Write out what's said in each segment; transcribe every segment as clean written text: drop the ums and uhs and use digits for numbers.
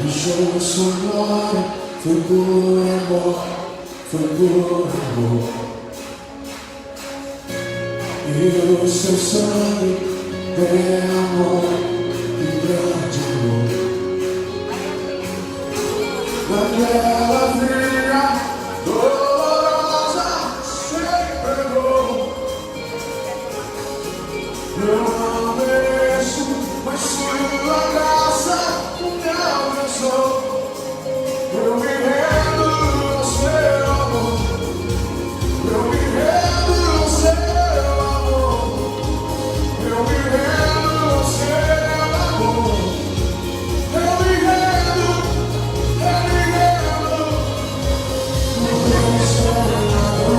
Deixou sua glória, foi por amor, foi por amor. E o seu sangue é amor e grande amor. Naquela via dolorosa sempre errou. Eu não mereço, mas sua graça me abraçou. Eu me rendo ao seu amor. Eu me rendo ao seu amor. Eu me rendo ao seu amor. Eu me rendo, eu me rendo. No céu,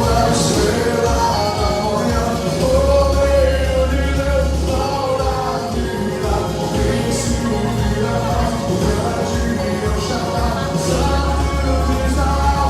na estrela da manhã, o reino de Deus, aura de vida, o príncipe da paz, o grande El Shaddai, Santo de Israel,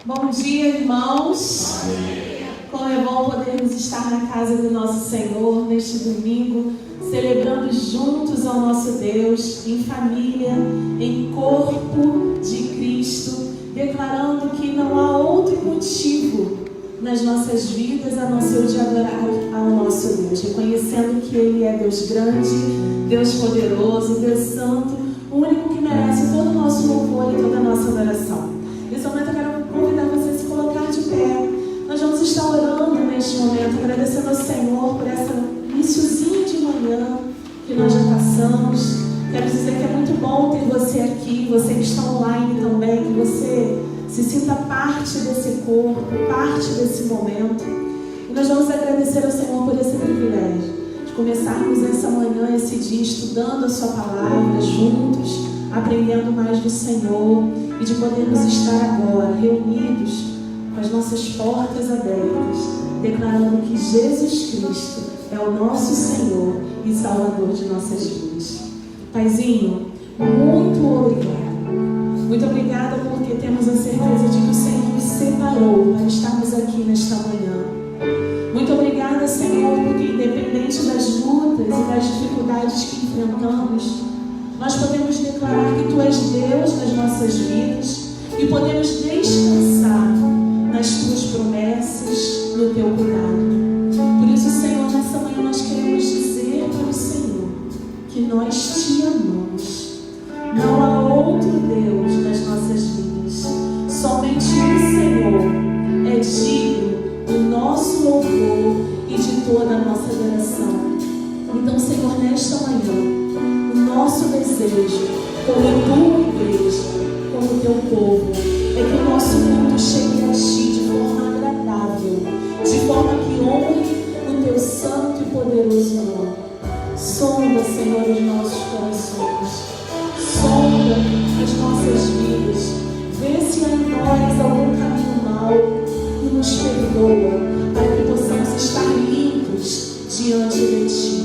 Bom dia, irmãos. Como é bom podermos estar na casa do nosso Senhor neste domingo, celebrando juntos ao nosso Deus, em família, em corpo de Cristo, declarando que não há outro motivo nas nossas vidas a não ser o de adorar ao nosso Deus, reconhecendo que Ele é Deus grande, Deus poderoso, Deus santo, o único que merece todo o nosso louvor e toda a nossa adoração. Nesse momento eu quero convidar você a se colocar de pé. Nós vamos estar orando neste momento, agradecendo ao Senhor por essa iniciozinho de manhã que nós já passamos. Quero dizer que é muito bom ter você aqui, você que está online também, que você se sinta parte desse corpo, parte desse momento. E nós vamos agradecer ao Senhor por esse privilégio de começarmos essa manhã, esse dia, estudando a Sua palavra juntos, aprendendo mais do Senhor e de podermos estar agora reunidos com as nossas portas abertas, declarando que Jesus Cristo é o nosso Senhor e Salvador de nossas vidas. Paizinho, muito obrigada. Muito obrigada porque temos a certeza de que o Senhor nos separou para estarmos aqui nesta manhã. Muito obrigada, Senhor, porque independente das lutas e das dificuldades que enfrentamos, nós podemos declarar que Tu és Deus nas nossas vidas e podemos descansar nas Tuas promessas, no Teu cuidado. Por isso, Senhor, nessa manhã nós queremos dizer para o Senhor que nós Te amamos. Não há outro Deus nas nossas vidas. Somente o Senhor é digno do nosso louvor e de toda a nossa adoração. Então, Senhor, nesta manhã, o nosso desejo, como Tua igreja, como Teu povo, é que o nosso culto chegue a Ti de forma agradável, de forma que honre o Teu santo e poderoso nome. Sonda, Senhor, os nossos corações. Sonda as nossas vidas. Vê se há em nós algum caminho mau e nos perdoa, para que possamos estar limpos diante de Ti.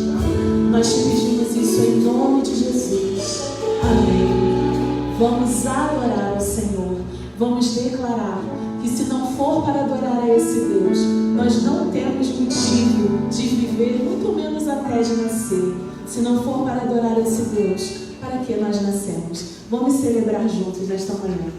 Nós Te pedimos isso em nome de Jesus. Amém. Vamos adorar o Senhor. Vamos declarar que se não for para adorar a esse Deus, nós não temos motivo de viver, muito menos até de nascer. Se não for para adorar esse Deus, para que nós nascemos? Vamos celebrar juntos nesta manhã.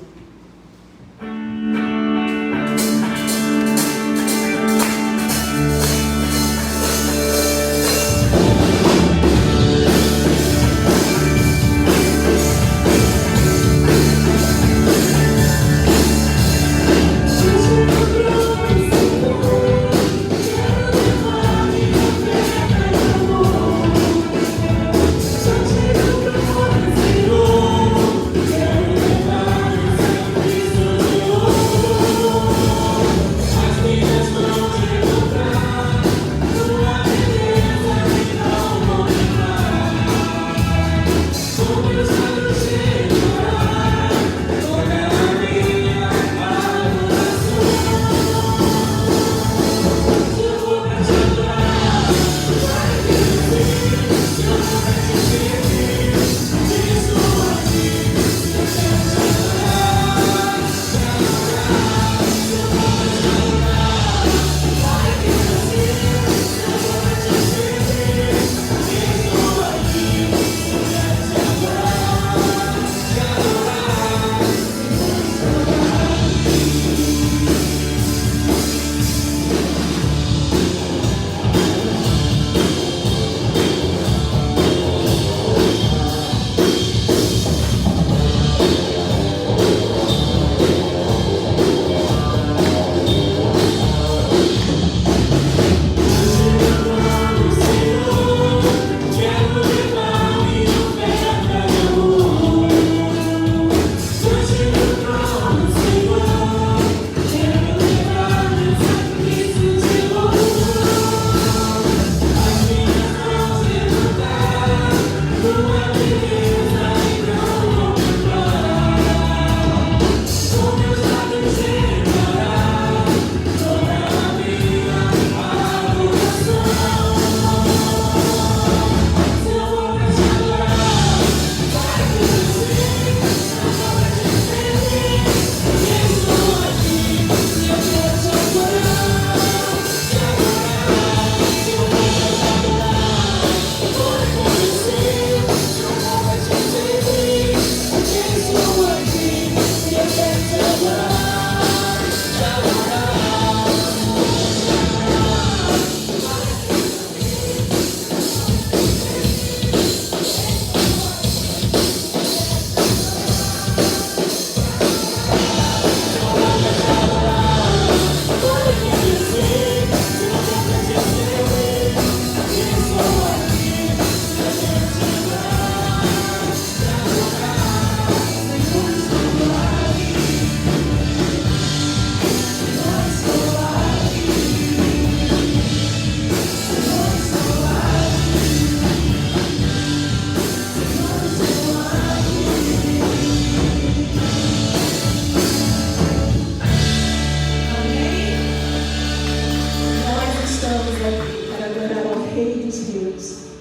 Senhor,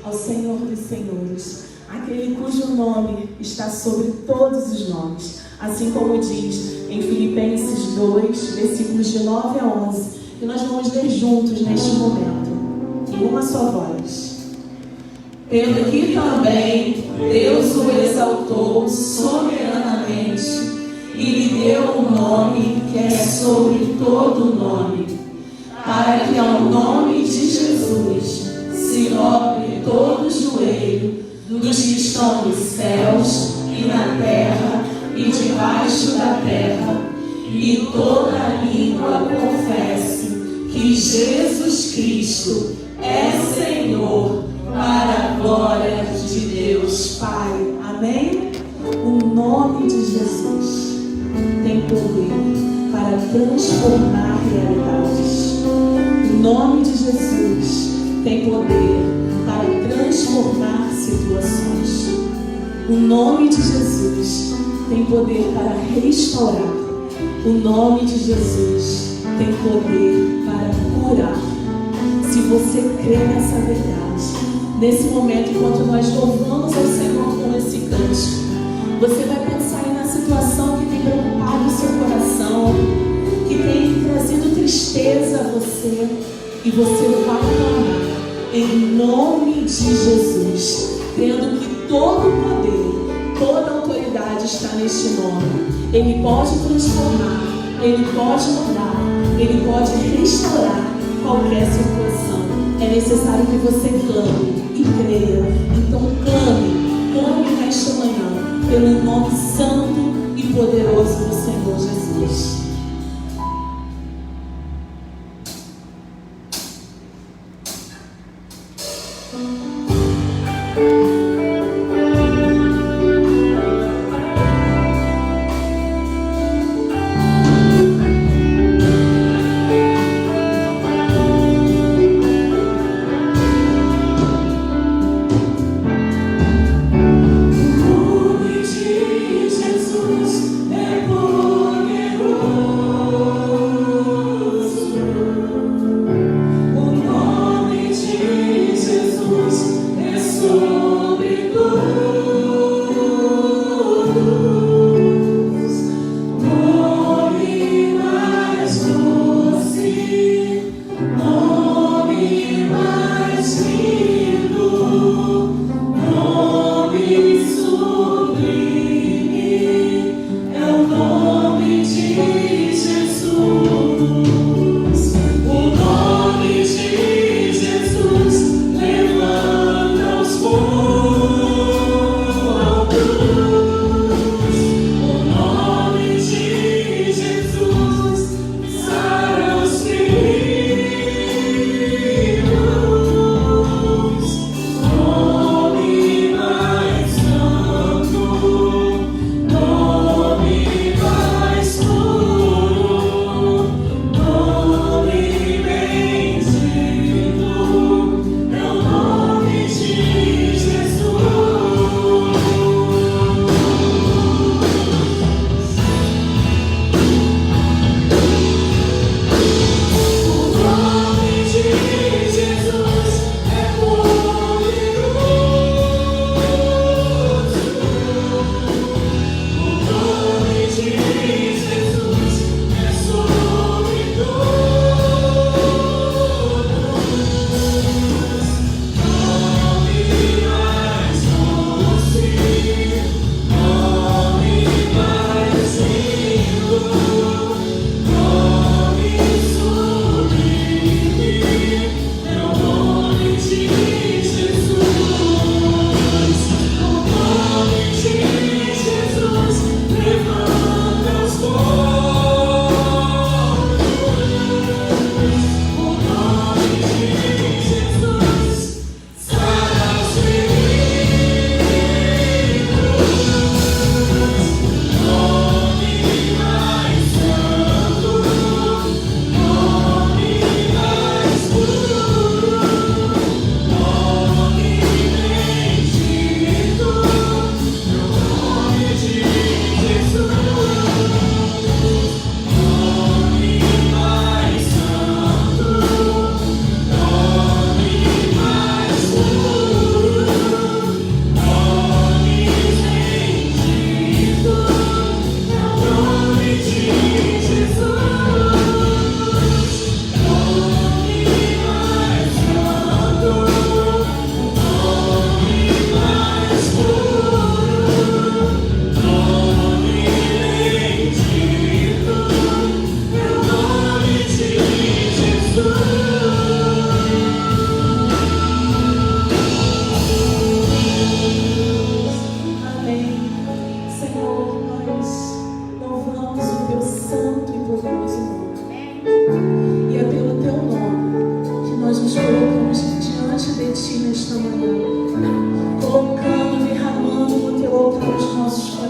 ao Senhor dos Senhores, aquele cujo nome está sobre todos os nomes, assim como diz em Filipenses 2, versículos de 9 a 11, que nós vamos ler juntos neste momento, em uma só voz. Pelo que também Deus o exaltou soberanamente e lhe deu um nome que é sobre todo nome, para que ao nome de Jesus se dobre todo joelho dos que estão nos céus e na terra e debaixo da terra, e toda língua confesse que Jesus Cristo é Senhor, para a glória de Deus Pai. Amém? O nome de Jesus tem poder para transformar realidades. O nome de Jesus tem poder para transformar situações. O nome de Jesus tem poder para restaurar. O nome de Jesus tem poder para curar. Se você crê nessa verdade, nesse momento, enquanto nós louvamos ao Senhor com esse cântico, você vai pensar aí na situação que tem preocupado o seu coração, que tem trazido tristeza a você, e você vai clamar em nome de Jesus, crendo que todo o poder, toda a autoridade está neste nome. Ele pode transformar, Ele pode mudar, Ele pode restaurar qualquer situação. É necessário que você clame e creia. Então clame nesta manhã, pelo nome santo e poderoso do Senhor Jesus. Jesus é poderoso.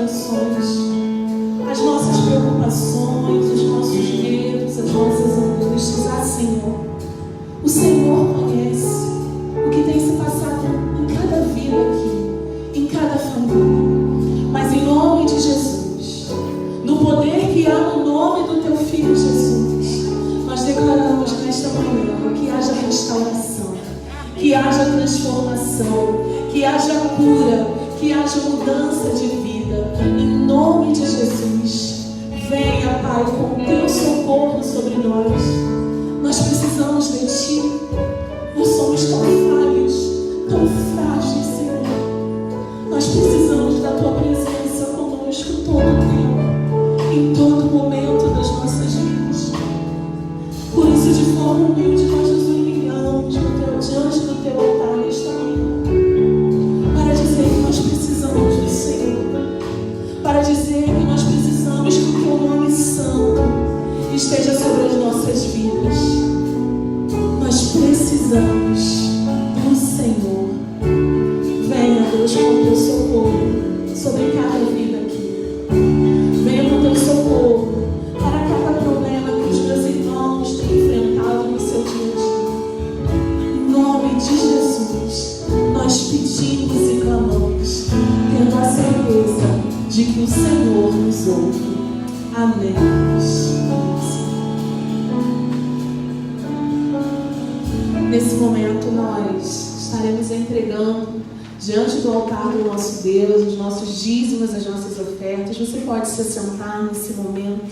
orações, as nossas preocupações, os nossos medos, as nossas angústias. Ah, Senhor, o Senhor conhece o que tem se passado em cada vida aqui, em cada família. Mas em nome de Jesus, no poder que há no nome do Teu Filho Jesus, nós declaramos nesta manhã que haja restauração, que haja transformação, que haja cura, que haja mudança de vida. Em nome de Jesus, venha, Pai, com o Teu socorro sobre nós. Nós precisamos de Ti. Nós somos tão falhos, tão frágeis, Senhor. Nós precisamos da Tua presença conosco todo o tempo, em todo momento das nossas vidas. Por isso, de forma humilde, nós nos humilhamos diante do Teu altar nesta manhã, para dizer que nós precisamos do Senhor, para dizer que nós precisamos que o Teu nome santo esteja sobre as nossas vidas. Nós precisamos do Senhor. Venha, Deus, com o Teu socorro sobre cada vida aqui. Venha com o Teu socorro para cada problema que os meus irmãos têm enfrentado no seu dia a dia. Em nome de Jesus, nós pedimos e clamamos, tendo a certeza de que o Senhor nos ouve. Amém. Nesse momento nós estaremos entregando diante do altar do nosso Deus os nossos dízimos, as nossas ofertas. Você pode se assentar nesse momento.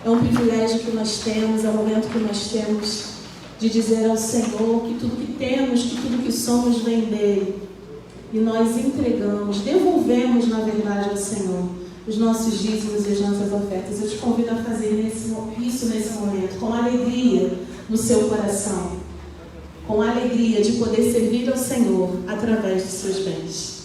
É um privilégio que nós temos, é um momento que nós temos de dizer ao Senhor que tudo que temos, que tudo que somos vem dele. E nós entregamos, devolvemos na verdade ao Senhor os nossos dízimos e as nossas ofertas. Eu te convido a fazer isso nesse momento, com alegria no seu coração, com a alegria de poder servir ao Senhor através de seus bens.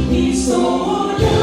Estou olhando.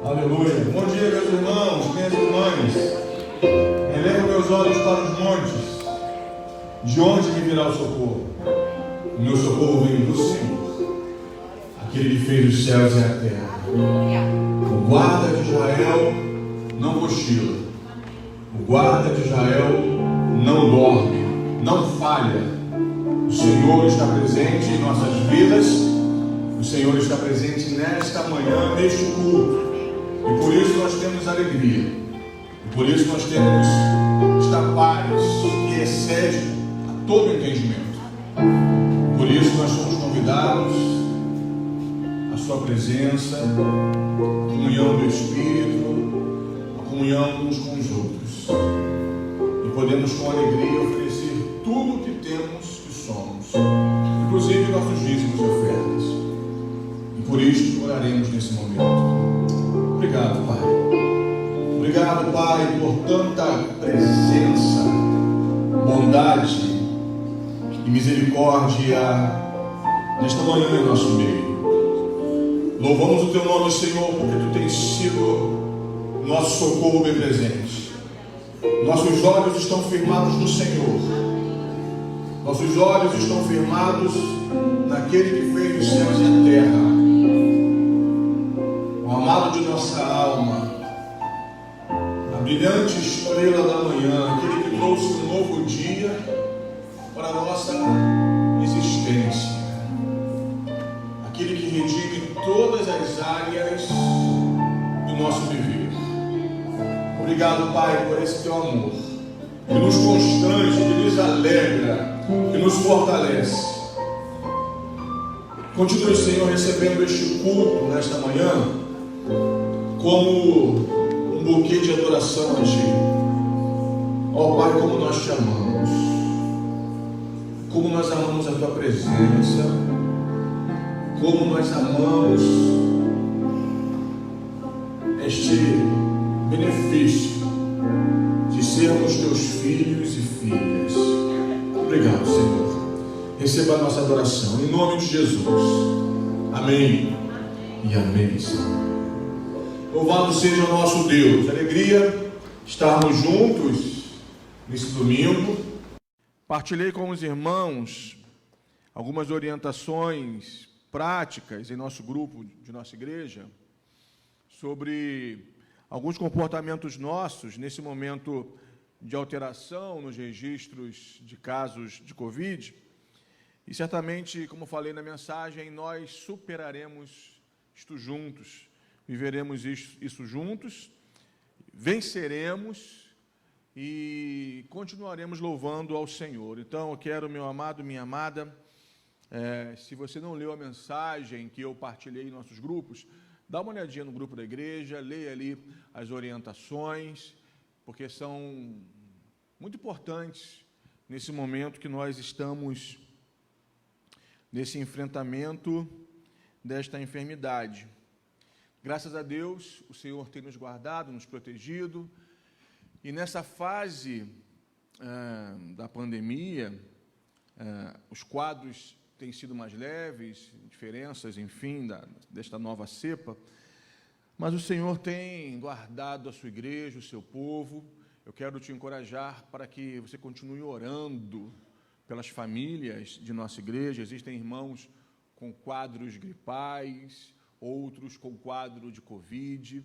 Aleluia. Bom dia, meus irmãos, minhas irmãs. Elevo meus olhos para os montes. De onde me virá o socorro? O meu socorro vem do Senhor, aquele que fez os céus e a terra. O guarda de Israel não cochila. O guarda de Israel não dorme, não falha. O Senhor está presente em nossas vidas. O Senhor está presente nesta manhã, neste culto. E por isso nós temos alegria. E por isso nós temos esta paz que excede a todo entendimento. Por isso nós somos convidados à sua presença, à comunhão do Espírito, à comunhão uns com os outros. E podemos com alegria oferecer tudo o que temos e somos, inclusive nossos dízimos e ofertas. E por isso oraremos nesse momento. Obrigado, Pai. Obrigado, Pai, por tanta presença, bondade e misericórdia nesta manhã em nosso meio. Louvamos o Teu nome, Senhor, porque Tu tens sido nosso socorro bem presente. Nossos olhos estão firmados no Senhor. Nossos olhos estão firmados naquele que fez os céus e a terra. O amado de nossa alma, a brilhante estrela da manhã, aquele que trouxe um novo dia para a nossa existência, aquele que redime todas as áreas do nosso viver. Obrigado, Pai, por esse Teu amor, que nos constrange, que nos alegra, que nos fortalece. Continue, Senhor, recebendo este culto nesta manhã como um buquê de adoração a Ti. Ó Pai, como nós Te amamos, como nós amamos a Tua presença, como nós amamos este benefício de sermos Teus filhos e filhas. Obrigado, Senhor. Receba a nossa adoração, em nome de Jesus. Amém e amém, Senhor. Louvado seja o nosso Deus. Alegria estarmos juntos nesse domingo. Partilhei com os irmãos algumas orientações práticas em nosso grupo de nossa igreja sobre alguns comportamentos nossos nesse momento de alteração nos registros de casos de Covid. E certamente, como falei na mensagem, nós superaremos isto juntos. Viveremos isso juntos, venceremos e continuaremos louvando ao Senhor. Então, eu quero, meu amado, minha amada, se você não leu a mensagem que eu partilhei em nossos grupos, dá uma olhadinha no grupo da igreja, leia ali as orientações, porque são muito importantes nesse momento que nós estamos nesse enfrentamento desta enfermidade. Graças a Deus, o Senhor tem nos guardado, nos protegido, e nessa fase da pandemia, os quadros têm sido mais leves, diferenças, enfim, desta nova cepa, Mas o Senhor tem guardado a sua igreja, o seu povo. Eu quero te encorajar para que você continue orando pelas famílias de nossa igreja. Existem irmãos com quadros gripais, outros com quadro de Covid,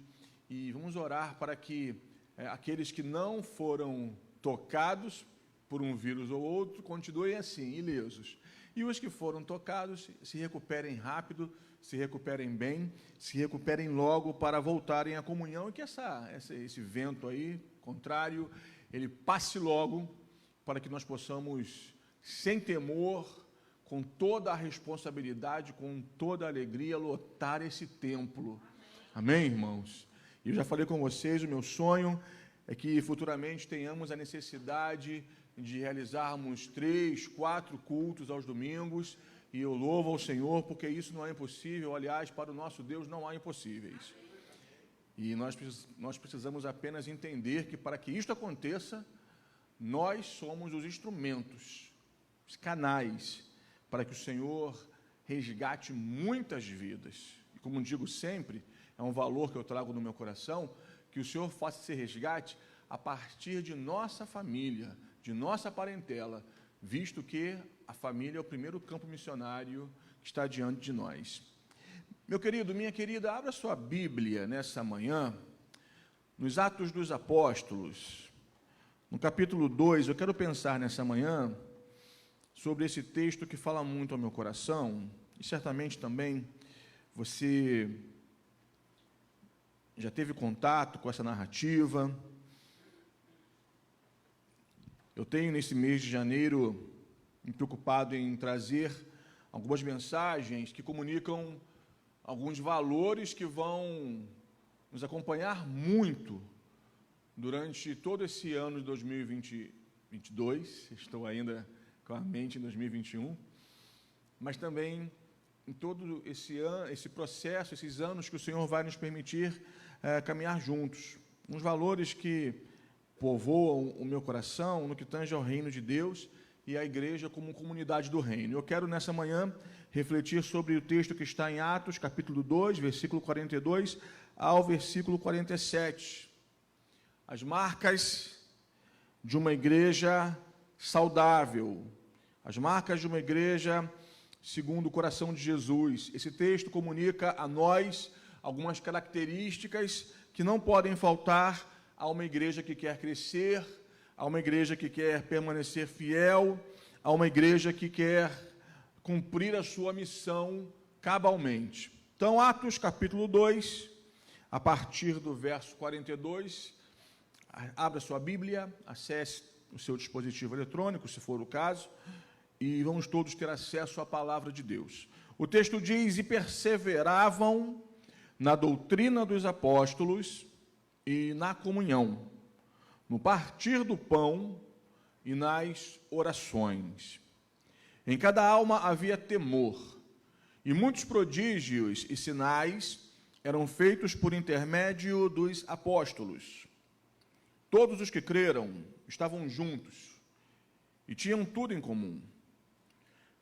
e vamos orar para que aqueles que não foram tocados por um vírus ou outro continuem assim, ilesos. E os que foram tocados se recuperem rápido, se recuperem bem, se recuperem logo para voltarem à comunhão, e que esse vento aí, contrário, ele passe logo, para que nós possamos, sem temor, com toda a responsabilidade, com toda a alegria, lotar esse templo. Amém, irmãos? E eu já falei com vocês, o meu sonho é que futuramente tenhamos a necessidade de realizarmos 3, 4 cultos aos domingos, e eu louvo ao Senhor, porque isso não é impossível. Aliás, para o nosso Deus não há impossíveis. E nós precisamos apenas entender que, para que isto aconteça, nós somos os instrumentos, os canais, para que o Senhor resgate muitas vidas. E como digo sempre, é um valor que eu trago no meu coração, que o Senhor faça esse resgate a partir de nossa família, de nossa parentela, visto que a família é o primeiro campo missionário que está diante de nós. Meu querido, minha querida, abra sua Bíblia nessa manhã, nos Atos dos Apóstolos, no capítulo 2, eu quero pensar nessa manhã sobre esse texto que fala muito ao meu coração, e certamente também você já teve contato com essa narrativa. Eu tenho, nesse mês de janeiro, me preocupado em trazer algumas mensagens que comunicam alguns valores que vão nos acompanhar muito durante todo esse ano de 2022, estou ainda com a mente em 2021, mas também em todo esse ano, esse processo, esses anos que o Senhor vai nos permitir caminhar juntos. Uns valores que povoam o meu coração no que tange ao reino de Deus e a igreja como comunidade do reino. Eu quero nessa manhã refletir sobre o texto que está em Atos, capítulo 2, versículo 42 ao versículo 47. As marcas de uma igreja saudável, as marcas de uma igreja segundo o coração de Jesus. Esse texto comunica a nós algumas características que não podem faltar a uma igreja que quer crescer, a uma igreja que quer permanecer fiel, a uma igreja que quer cumprir a sua missão cabalmente. Então, Atos capítulo 2, a partir do verso 42, abra sua Bíblia, acesse o seu dispositivo eletrônico, se for o caso, e vamos todos ter acesso à palavra de Deus. O texto diz: e perseveravam na doutrina dos apóstolos e na comunhão, no partir do pão e nas orações. Em cada alma havia temor, e muitos prodígios e sinais eram feitos por intermédio dos apóstolos. Todos os que creram estavam juntos e tinham tudo em comum.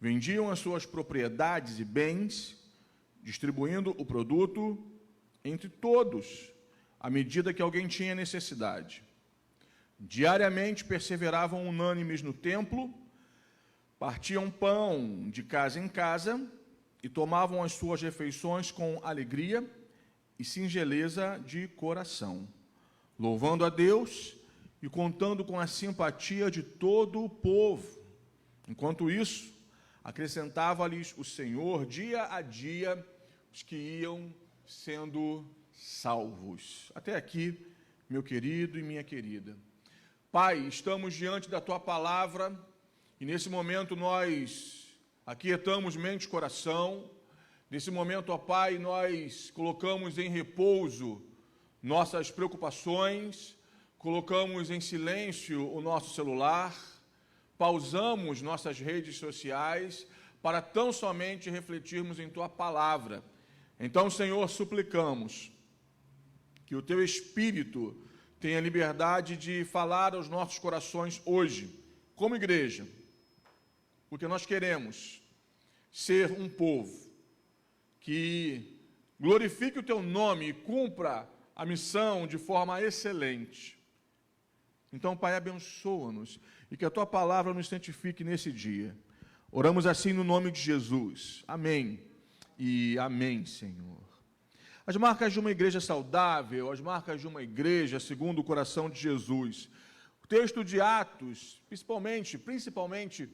Vendiam as suas propriedades e bens, distribuindo o produto entre todos, à medida que alguém tinha necessidade. Diariamente perseveravam unânimes no templo, partiam pão de casa em casa e tomavam as suas refeições com alegria e singeleza de coração, louvando a Deus e contando com a simpatia de todo o povo. Enquanto isso, acrescentava-lhes o Senhor dia a dia os que iam sendo salvos. Até aqui, meu querido e minha querida. Pai, estamos diante da Tua palavra e nesse momento nós aquietamos mente e coração. Nesse momento, ó Pai, nós colocamos em repouso nossas preocupações, colocamos em silêncio o nosso celular, pausamos nossas redes sociais para tão somente refletirmos em Tua palavra. Então, Senhor, suplicamos que o Teu Espírito tenha liberdade de falar aos nossos corações hoje, como igreja, porque nós queremos ser um povo que glorifique o teu nome e cumpra a missão de forma excelente. Então, Pai, abençoa-nos e que a tua palavra nos santifique nesse dia. Oramos assim no nome de Jesus. Amém e amém, Senhor. As marcas de uma igreja saudável, as marcas de uma igreja segundo o coração de Jesus. O texto de Atos, principalmente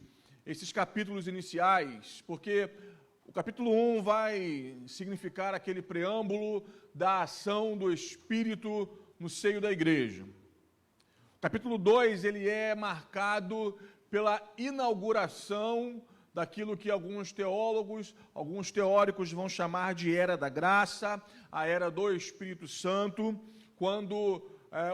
esses capítulos iniciais, porque o capítulo 1 vai significar aquele preâmbulo da ação do Espírito no seio da igreja. O capítulo 2, ele é marcado pela inauguração daquilo que alguns teólogos, alguns teóricos vão chamar de era da graça, a era do Espírito Santo, quando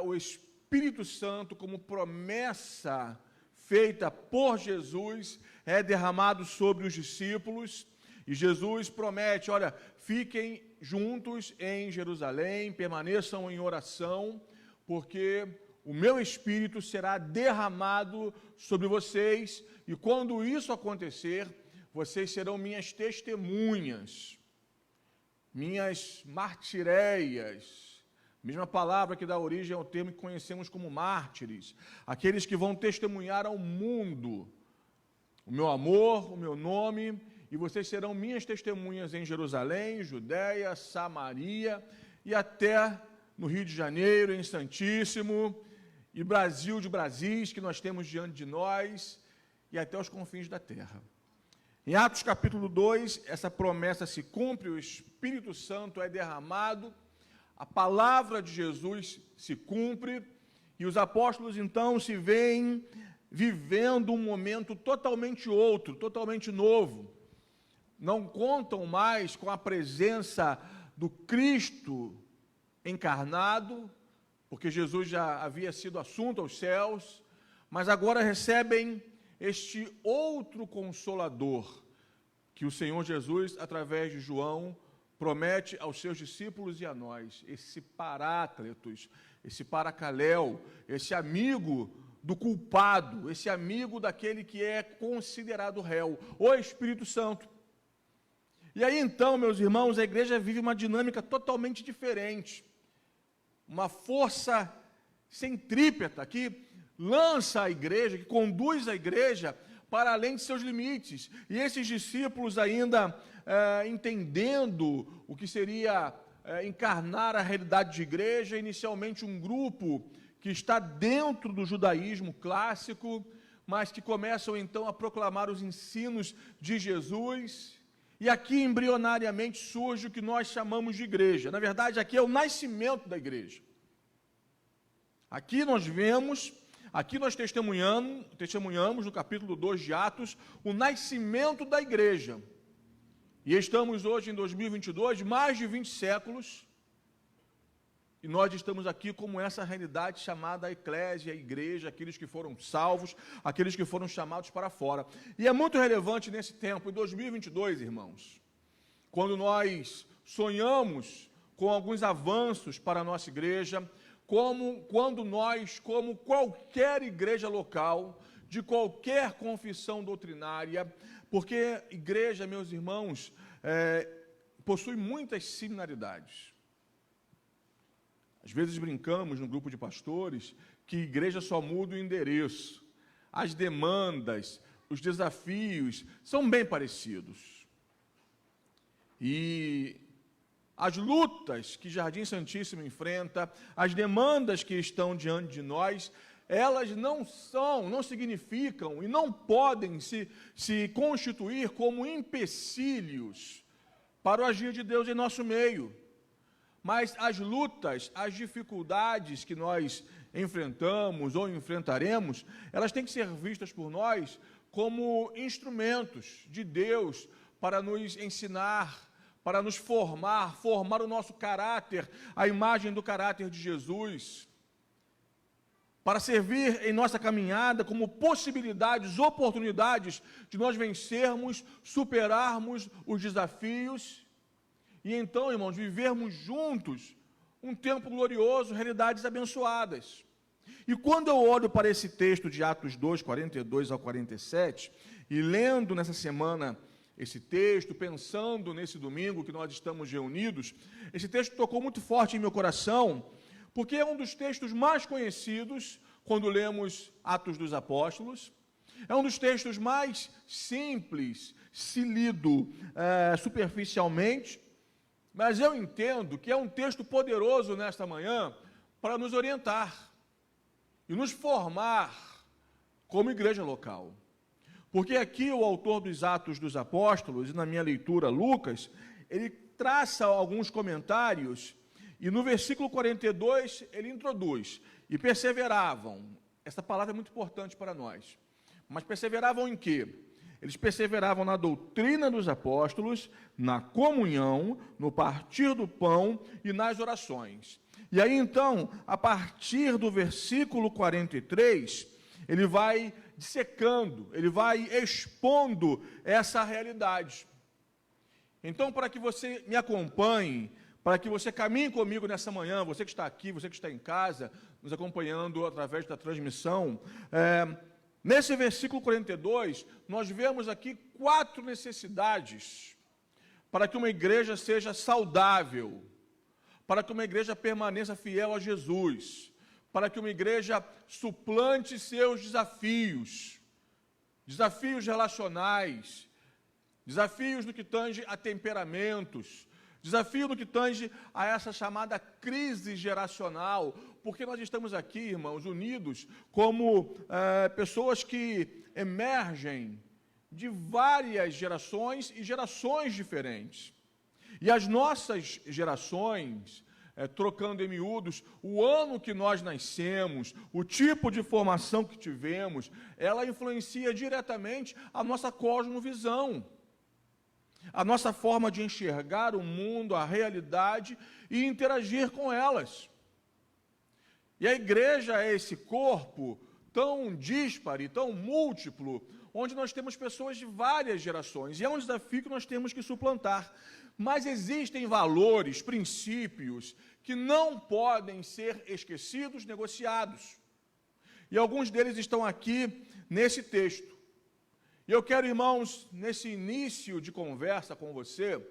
o Espírito Santo, como promessa feita por Jesus, é derramado sobre os discípulos, e Jesus promete, olha, fiquem juntos em Jerusalém, permaneçam em oração, porque o meu Espírito será derramado sobre vocês, e quando isso acontecer, vocês serão minhas testemunhas, minhas martireias, mesma palavra que dá origem ao termo que conhecemos como mártires, aqueles que vão testemunhar ao mundo o meu amor, o meu nome, e vocês serão minhas testemunhas em Jerusalém, Judéia, Samaria e até no Rio de Janeiro, em Santíssimo, e Brasil de Brasis, que nós temos diante de nós, e até os confins da terra. Em Atos capítulo 2, essa promessa se cumpre, o Espírito Santo é derramado, a palavra de Jesus se cumpre, e os apóstolos então se veem vivendo um momento totalmente outro, totalmente novo. Não contam mais com a presença do Cristo encarnado, porque Jesus já havia sido assunto aos céus, mas agora recebem este outro Consolador, que o Senhor Jesus, através de João, promete aos seus discípulos e a nós, esse Paráclitos, esse Paracaléu, esse amigo do culpado, esse amigo daquele que é considerado réu, o Espírito Santo. E aí então, meus irmãos, a igreja vive uma dinâmica totalmente diferente, uma força centrípeta que lança a igreja, que conduz a igreja para além de seus limites. E esses discípulos ainda entendendo o que seria encarnar a realidade de igreja, inicialmente um grupo que está dentro do judaísmo clássico, mas que começam então a proclamar os ensinos de Jesus. E aqui embrionariamente surge o que nós chamamos de igreja. Na verdade, aqui é o nascimento da igreja. Aqui nós vemos, aqui nós testemunhamos no capítulo 2 de Atos, o nascimento da igreja. E estamos hoje em 2022, mais de 20 séculos, e nós estamos aqui como essa realidade chamada eclésia, a igreja, aqueles que foram salvos, aqueles que foram chamados para fora. E é muito relevante nesse tempo, em 2022, irmãos, quando nós sonhamos com alguns avanços para a nossa igreja, quando nós, como qualquer igreja local, de qualquer confissão doutrinária, porque igreja, meus irmãos, possui muitas similaridades. Às vezes brincamos no grupo de pastores que igreja só muda o endereço. As demandas, os desafios são bem parecidos. E as lutas que Jardim Santíssimo enfrenta, as demandas que estão diante de nós, elas não significam e não podem se constituir como empecilhos para o agir de Deus em nosso meio. Mas as lutas, as dificuldades que nós enfrentamos ou enfrentaremos, elas têm que ser vistas por nós como instrumentos de Deus para nos ensinar, para nos formar o nosso caráter, a imagem do caráter de Jesus, para servir em nossa caminhada como possibilidades, oportunidades de nós vencermos, superarmos os desafios e então, irmãos, vivermos juntos um tempo glorioso, realidades abençoadas. E quando eu olho para esse texto de Atos 2, 42 ao 47, e lendo nessa semana esse texto, pensando nesse domingo que nós estamos reunidos, esse texto tocou muito forte em meu coração, porque é um dos textos mais conhecidos quando lemos Atos dos Apóstolos, é um dos textos mais simples, se lido superficialmente, mas eu entendo que é um texto poderoso nesta manhã para nos orientar e nos formar como igreja local. Porque aqui o autor dos Atos dos Apóstolos, e na minha leitura Lucas, ele traça alguns comentários, e no versículo 42 ele introduz, e perseveravam, essa palavra é muito importante para nós, mas perseveravam em quê? Eles perseveravam na doutrina dos apóstolos, na comunhão, no partir do pão e nas orações. E aí então, a partir do versículo 43, ele vai dissecando, ele vai expondo essa realidade. Então, para que você me acompanhe, para que você caminhe comigo nessa manhã, você que está aqui, você que está em casa, nos acompanhando através da transmissão, nesse versículo 42, nós vemos aqui 4 necessidades para que uma igreja seja saudável, para que uma igreja permaneça fiel a Jesus, para que uma igreja suplante seus desafios, desafios relacionais, desafios no que tange a temperamentos, desafio no que tange a essa chamada crise geracional, porque nós estamos aqui, irmãos, unidos como pessoas que emergem de várias gerações e gerações diferentes. E as nossas gerações, trocando em miúdos, o ano que nós nascemos, o tipo de formação que tivemos, ela influencia diretamente a nossa cosmovisão, a nossa forma de enxergar o mundo, a realidade e interagir com elas. E a igreja é esse corpo tão díspare, tão múltiplo, onde nós temos pessoas de várias gerações, e é um desafio que nós temos que suplantar. Mas existem valores, princípios, que não podem ser esquecidos, negociados. E alguns deles estão aqui nesse texto. E eu quero, irmãos, nesse início de conversa com você,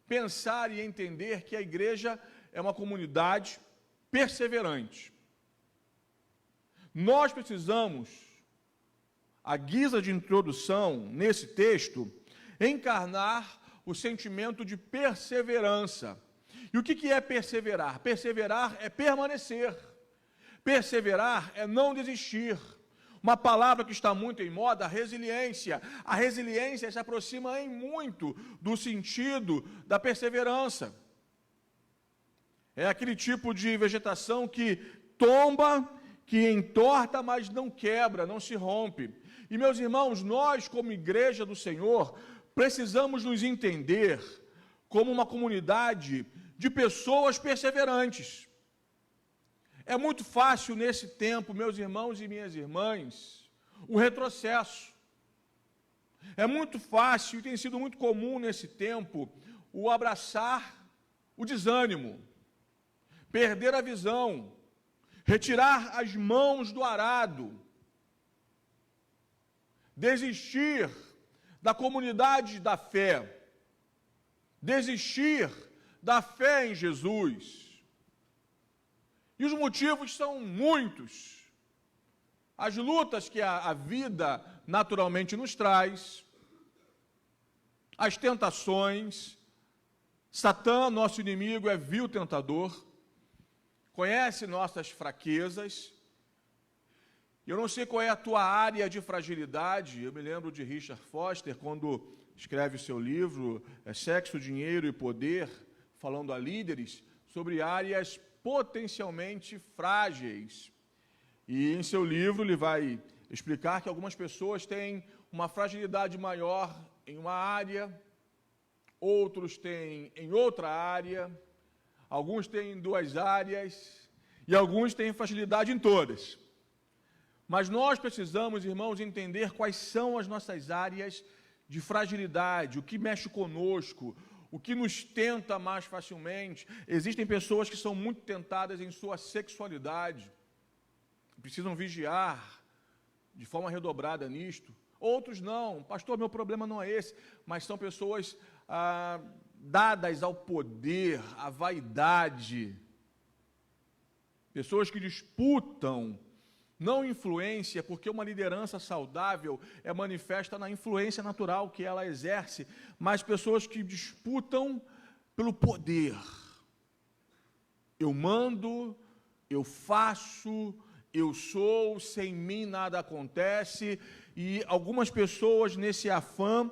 pensar e entender que a igreja é uma comunidade perseverante. Nós precisamos, à guisa de introdução nesse texto, encarnar o sentimento de perseverança. E o que é perseverar? Perseverar é permanecer. Perseverar é não desistir. Uma palavra que está muito em moda, a resiliência. A resiliência se aproxima em muito do sentido da perseverança. É aquele tipo de vegetação que tomba, que entorta, mas não quebra, não se rompe. E, meus irmãos, nós, como igreja do Senhor, precisamos nos entender como uma comunidade de pessoas perseverantes. É muito fácil nesse tempo, meus irmãos e minhas irmãs, o retrocesso. É muito fácil e tem sido muito comum nesse tempo o abraçar o desânimo, perder a visão, retirar as mãos do arado, desistir da comunidade da fé, desistir da fé em Jesus. E os motivos são muitos. As lutas que a vida naturalmente nos traz, as tentações. Satã, nosso inimigo, é vil tentador, conhece nossas fraquezas. Eu não sei qual é a tua área de fragilidade. Eu me lembro de Richard Foster, quando escreve o seu livro Sexo, Dinheiro e Poder, falando a líderes sobre áreas potencialmente frágeis. E em seu livro ele vai explicar que algumas pessoas têm uma fragilidade maior em uma área, outros têm em outra área, alguns têm em 2 áreas e alguns têm fragilidade em todas. Mas nós precisamos, irmãos, entender quais são as nossas áreas de fragilidade, o que mexe conosco, o que nos tenta mais facilmente. Existem pessoas que são muito tentadas em sua sexualidade, precisam vigiar de forma redobrada nisto. Outros não. Pastor, meu problema não é esse. Mas são pessoas dadas ao poder, à vaidade. Pessoas que disputam, não influência, porque uma liderança saudável é manifesta na influência natural que ela exerce, mas pessoas que disputam pelo poder. Eu mando, eu faço, eu sou, sem mim nada acontece, e algumas pessoas nesse afã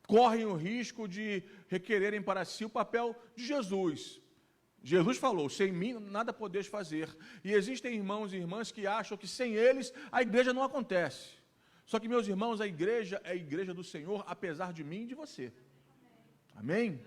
correm o risco de requererem para si o papel de Jesus. Jesus falou, sem mim nada podeis fazer. E existem irmãos e irmãs que acham que sem eles a igreja não acontece. Só que, meus irmãos, a igreja é a igreja do Senhor, apesar de mim e de você. Amém?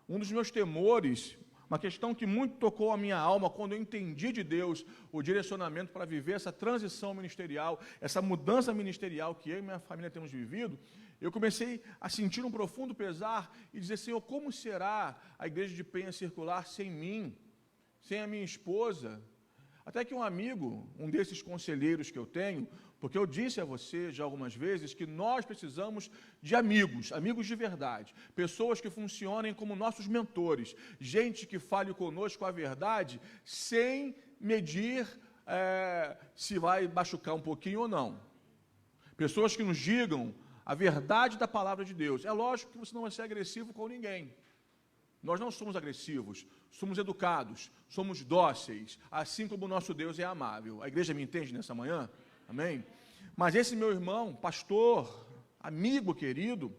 Um dos meus temores, uma questão que muito tocou a minha alma quando eu entendi de Deus o direcionamento para viver essa transição ministerial, essa mudança ministerial que eu e minha família temos vivido, eu comecei a sentir um profundo pesar e dizer, Senhor, como será a igreja de Penha Circular sem mim, sem a minha esposa? Até que um amigo, um desses conselheiros que eu tenho, porque eu disse a você já algumas vezes que nós precisamos de amigos, amigos de verdade, pessoas que funcionem como nossos mentores, gente que fale conosco a verdade sem medir se vai machucar um pouquinho ou não. Pessoas que nos digam a verdade da palavra de Deus. É lógico que você não vai ser agressivo com ninguém. Nós não somos agressivos, somos educados, somos dóceis, assim como o nosso Deus é amável. A igreja me entende nessa manhã? Amém? Mas esse meu irmão, pastor, amigo querido,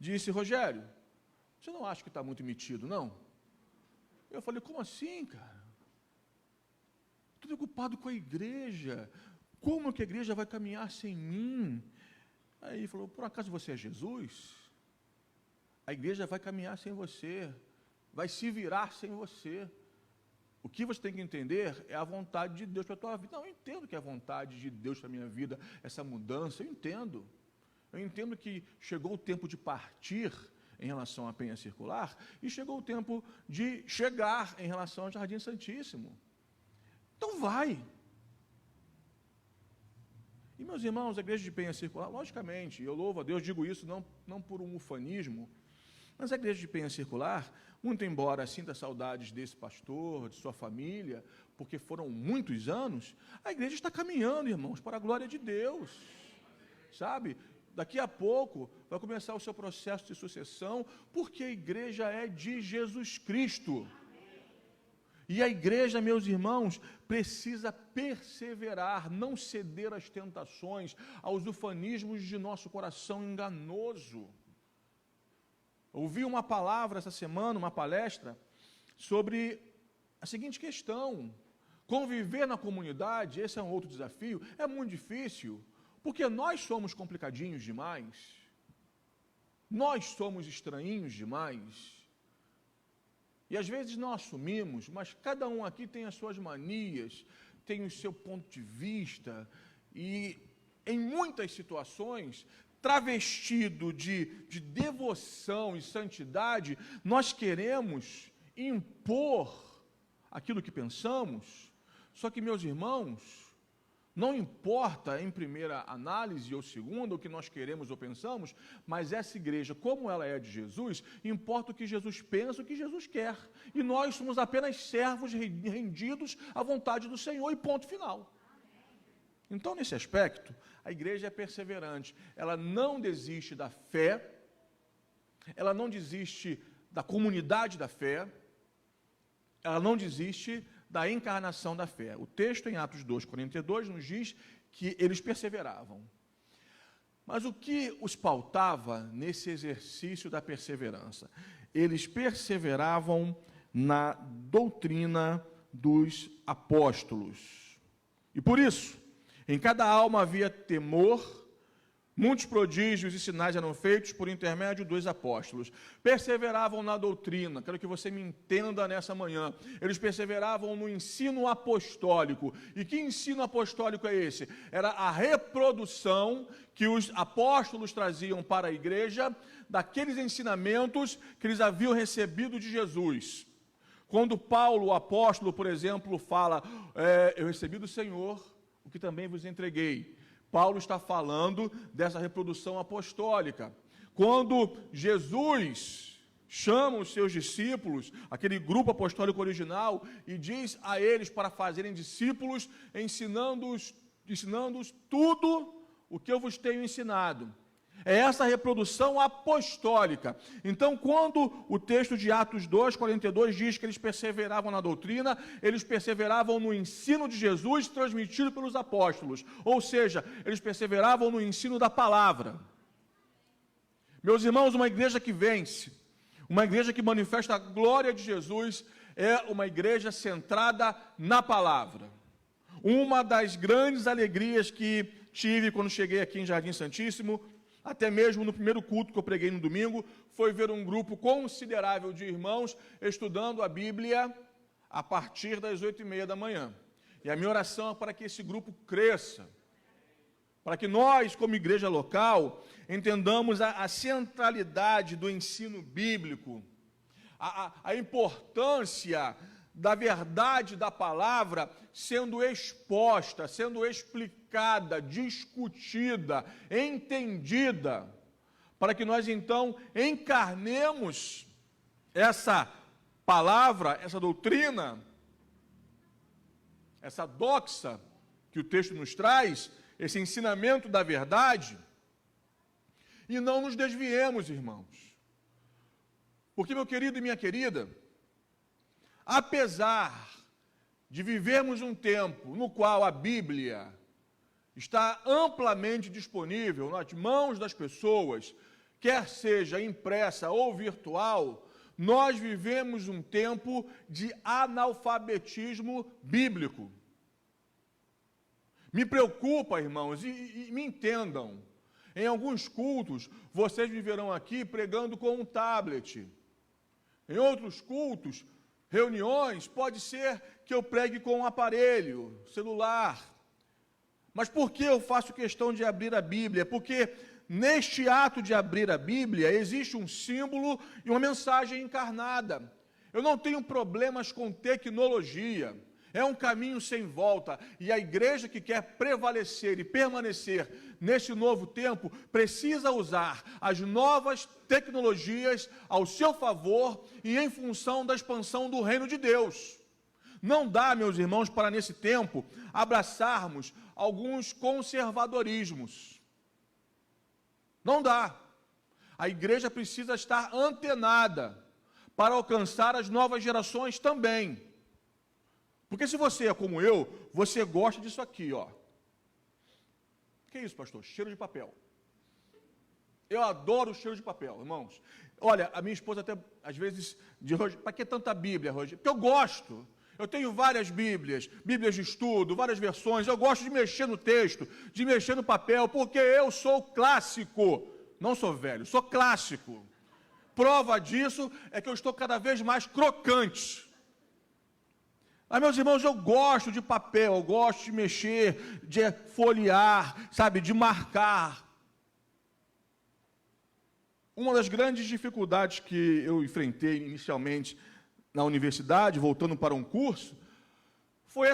disse, Rogério, você não acha que está muito metido, não? Eu falei, como assim, cara? Estou preocupado com a igreja. Como que a igreja vai caminhar sem mim? Aí ele falou, por acaso você é Jesus? A igreja vai caminhar sem você, vai se virar sem você. O que você tem que entender é a vontade de Deus para a tua vida. Não, eu entendo que é a vontade de Deus para a minha vida, essa mudança, eu entendo. Eu entendo que chegou o tempo de partir em relação à Penha Circular e chegou o tempo de chegar em relação ao Jardim Santíssimo. Então vai. E, meus irmãos, a igreja de Penha Circular, logicamente, eu louvo a Deus, digo isso não por um ufanismo, mas a igreja de Penha Circular, muito embora sinta saudades desse pastor, de sua família, porque foram muitos anos, a igreja está caminhando, irmãos, para a glória de Deus, sabe? Daqui a pouco vai começar o seu processo de sucessão, porque a igreja é de Jesus Cristo. E a igreja, meus irmãos, precisa perseverar, não ceder às tentações, aos ufanismos de nosso coração enganoso. Ouvi uma palavra essa semana, uma palestra, sobre a seguinte questão: conviver na comunidade, esse é um outro desafio, é muito difícil, porque nós somos complicadinhos demais, nós somos estranhinhos demais, e às vezes não assumimos, mas cada um aqui tem as suas manias, tem o seu ponto de vista, e em muitas situações, travestido de devoção e santidade, nós queremos impor aquilo que pensamos, só que, meus irmãos, não importa em primeira análise ou segunda o que nós queremos ou pensamos, mas essa igreja, como ela é de Jesus, importa o que Jesus pensa, o que Jesus quer. E nós somos apenas servos rendidos à vontade do Senhor e ponto final. Então, nesse aspecto, a igreja é perseverante. Ela não desiste da fé, ela não desiste da comunidade da fé, ela não desiste da encarnação da fé. O texto em Atos 2:42 nos diz que eles perseveravam. Mas o que os pautava nesse exercício da perseverança? Eles perseveravam na doutrina dos apóstolos. E por isso, em cada alma havia temor, muitos prodígios e sinais eram feitos por intermédio dos apóstolos. Perseveravam na doutrina, quero que você me entenda nessa manhã. Eles perseveravam no ensino apostólico. E que ensino apostólico é esse? Era a reprodução que os apóstolos traziam para a igreja daqueles ensinamentos que eles haviam recebido de Jesus. Quando Paulo, o apóstolo, por exemplo, fala, eu recebi do Senhor o que também vos entreguei. Paulo está falando dessa reprodução apostólica. Quando Jesus chama os seus discípulos, aquele grupo apostólico original, e diz a eles para fazerem discípulos, ensinando-os tudo o que eu vos tenho ensinado. É essa reprodução apostólica. Então, quando o texto de Atos 2:42 diz que eles perseveravam na doutrina, eles perseveravam no ensino de Jesus transmitido pelos apóstolos. Ou seja, eles perseveravam no ensino da palavra. Meus irmãos, uma igreja que vence, uma igreja que manifesta a glória de Jesus, é uma igreja centrada na palavra. Uma das grandes alegrias que tive quando cheguei aqui em Jardim Santíssimo, até mesmo no primeiro culto que eu preguei no domingo, foi ver um grupo considerável de irmãos estudando a Bíblia a partir das 8:30 da manhã. E a minha oração é para que esse grupo cresça, para que nós, como igreja local, entendamos a centralidade do ensino bíblico, a importância da verdade da palavra sendo exposta, sendo explicada, discutida, entendida, para que nós então encarnemos essa palavra, essa doutrina, essa doxa que o texto nos traz, esse ensinamento da verdade, e não nos desviemos, irmãos. Porque, meu querido e minha querida, apesar de vivermos um tempo no qual a Bíblia está amplamente disponível nas mãos das pessoas, quer seja impressa ou virtual, nós vivemos um tempo de analfabetismo bíblico. Me preocupa, irmãos, e me entendam, em alguns cultos vocês me verão aqui pregando com um tablet. Em outros cultos, reuniões, pode ser que eu pregue com um aparelho, celular. Mas por que eu faço questão de abrir a Bíblia? Porque neste ato de abrir a Bíblia existe um símbolo e uma mensagem encarnada. Eu não tenho problemas com tecnologia. É um caminho sem volta, e a igreja que quer prevalecer e permanecer nesse novo tempo, precisa usar as novas tecnologias ao seu favor e em função da expansão do reino de Deus. Não dá, meus irmãos, para nesse tempo abraçarmos alguns conservadorismos. Não dá. A igreja precisa estar antenada para alcançar as novas gerações também. Porque se você é como eu, você gosta disso aqui, ó. Que isso, pastor? Cheiro de papel. Eu adoro o cheiro de papel, irmãos. Olha, a minha esposa até, às vezes, diz, para que tanta Bíblia, Rogério? Porque eu gosto. Eu tenho várias Bíblias, Bíblias de estudo, várias versões. Eu gosto de mexer no texto, de mexer no papel, porque eu sou clássico. Não sou velho, sou clássico. Prova disso é que eu estou cada vez mais crocante. Mas, meus irmãos, eu gosto de papel, eu gosto de mexer, de folhear, sabe, de marcar. Uma das grandes dificuldades que eu enfrentei inicialmente na universidade, voltando para um curso, foi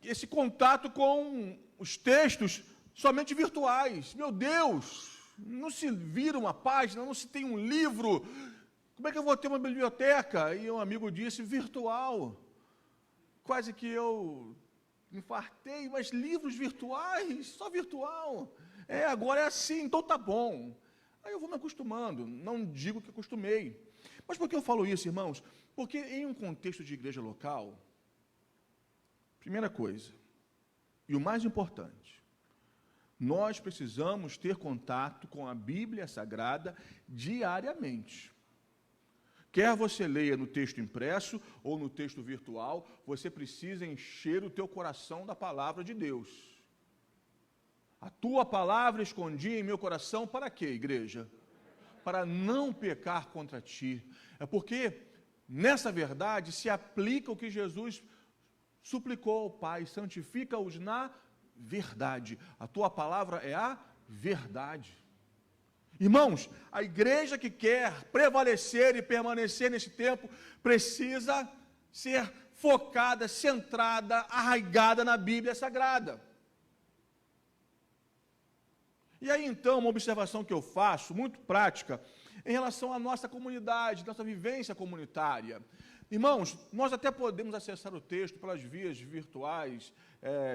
esse contato com os textos somente virtuais. Meu Deus, não se vira uma página, não se tem um livro. Como é que eu vou ter uma biblioteca? E um amigo disse, virtual. Quase que eu infartei, mas livros virtuais, só virtual. Agora é assim, então tá bom. Aí eu vou me acostumando, não digo que acostumei. Mas por que eu falo isso, irmãos? Porque em um contexto de igreja local, primeira coisa, e o mais importante, nós precisamos ter contato com a Bíblia Sagrada diariamente. Quer você leia no texto impresso ou no texto virtual, você precisa encher o teu coração da palavra de Deus. A tua palavra escondi em meu coração para quê, igreja? Para não pecar contra ti. É porque nessa verdade se aplica o que Jesus suplicou ao Pai, santifica-os na verdade. A tua palavra é a verdade. Irmãos, a igreja que quer prevalecer e permanecer nesse tempo precisa ser focada, centrada, arraigada na Bíblia Sagrada. E aí, então, uma observação que eu faço, muito prática, em relação à nossa comunidade, nossa vivência comunitária. Irmãos, nós até podemos acessar o texto pelas vias virtuais,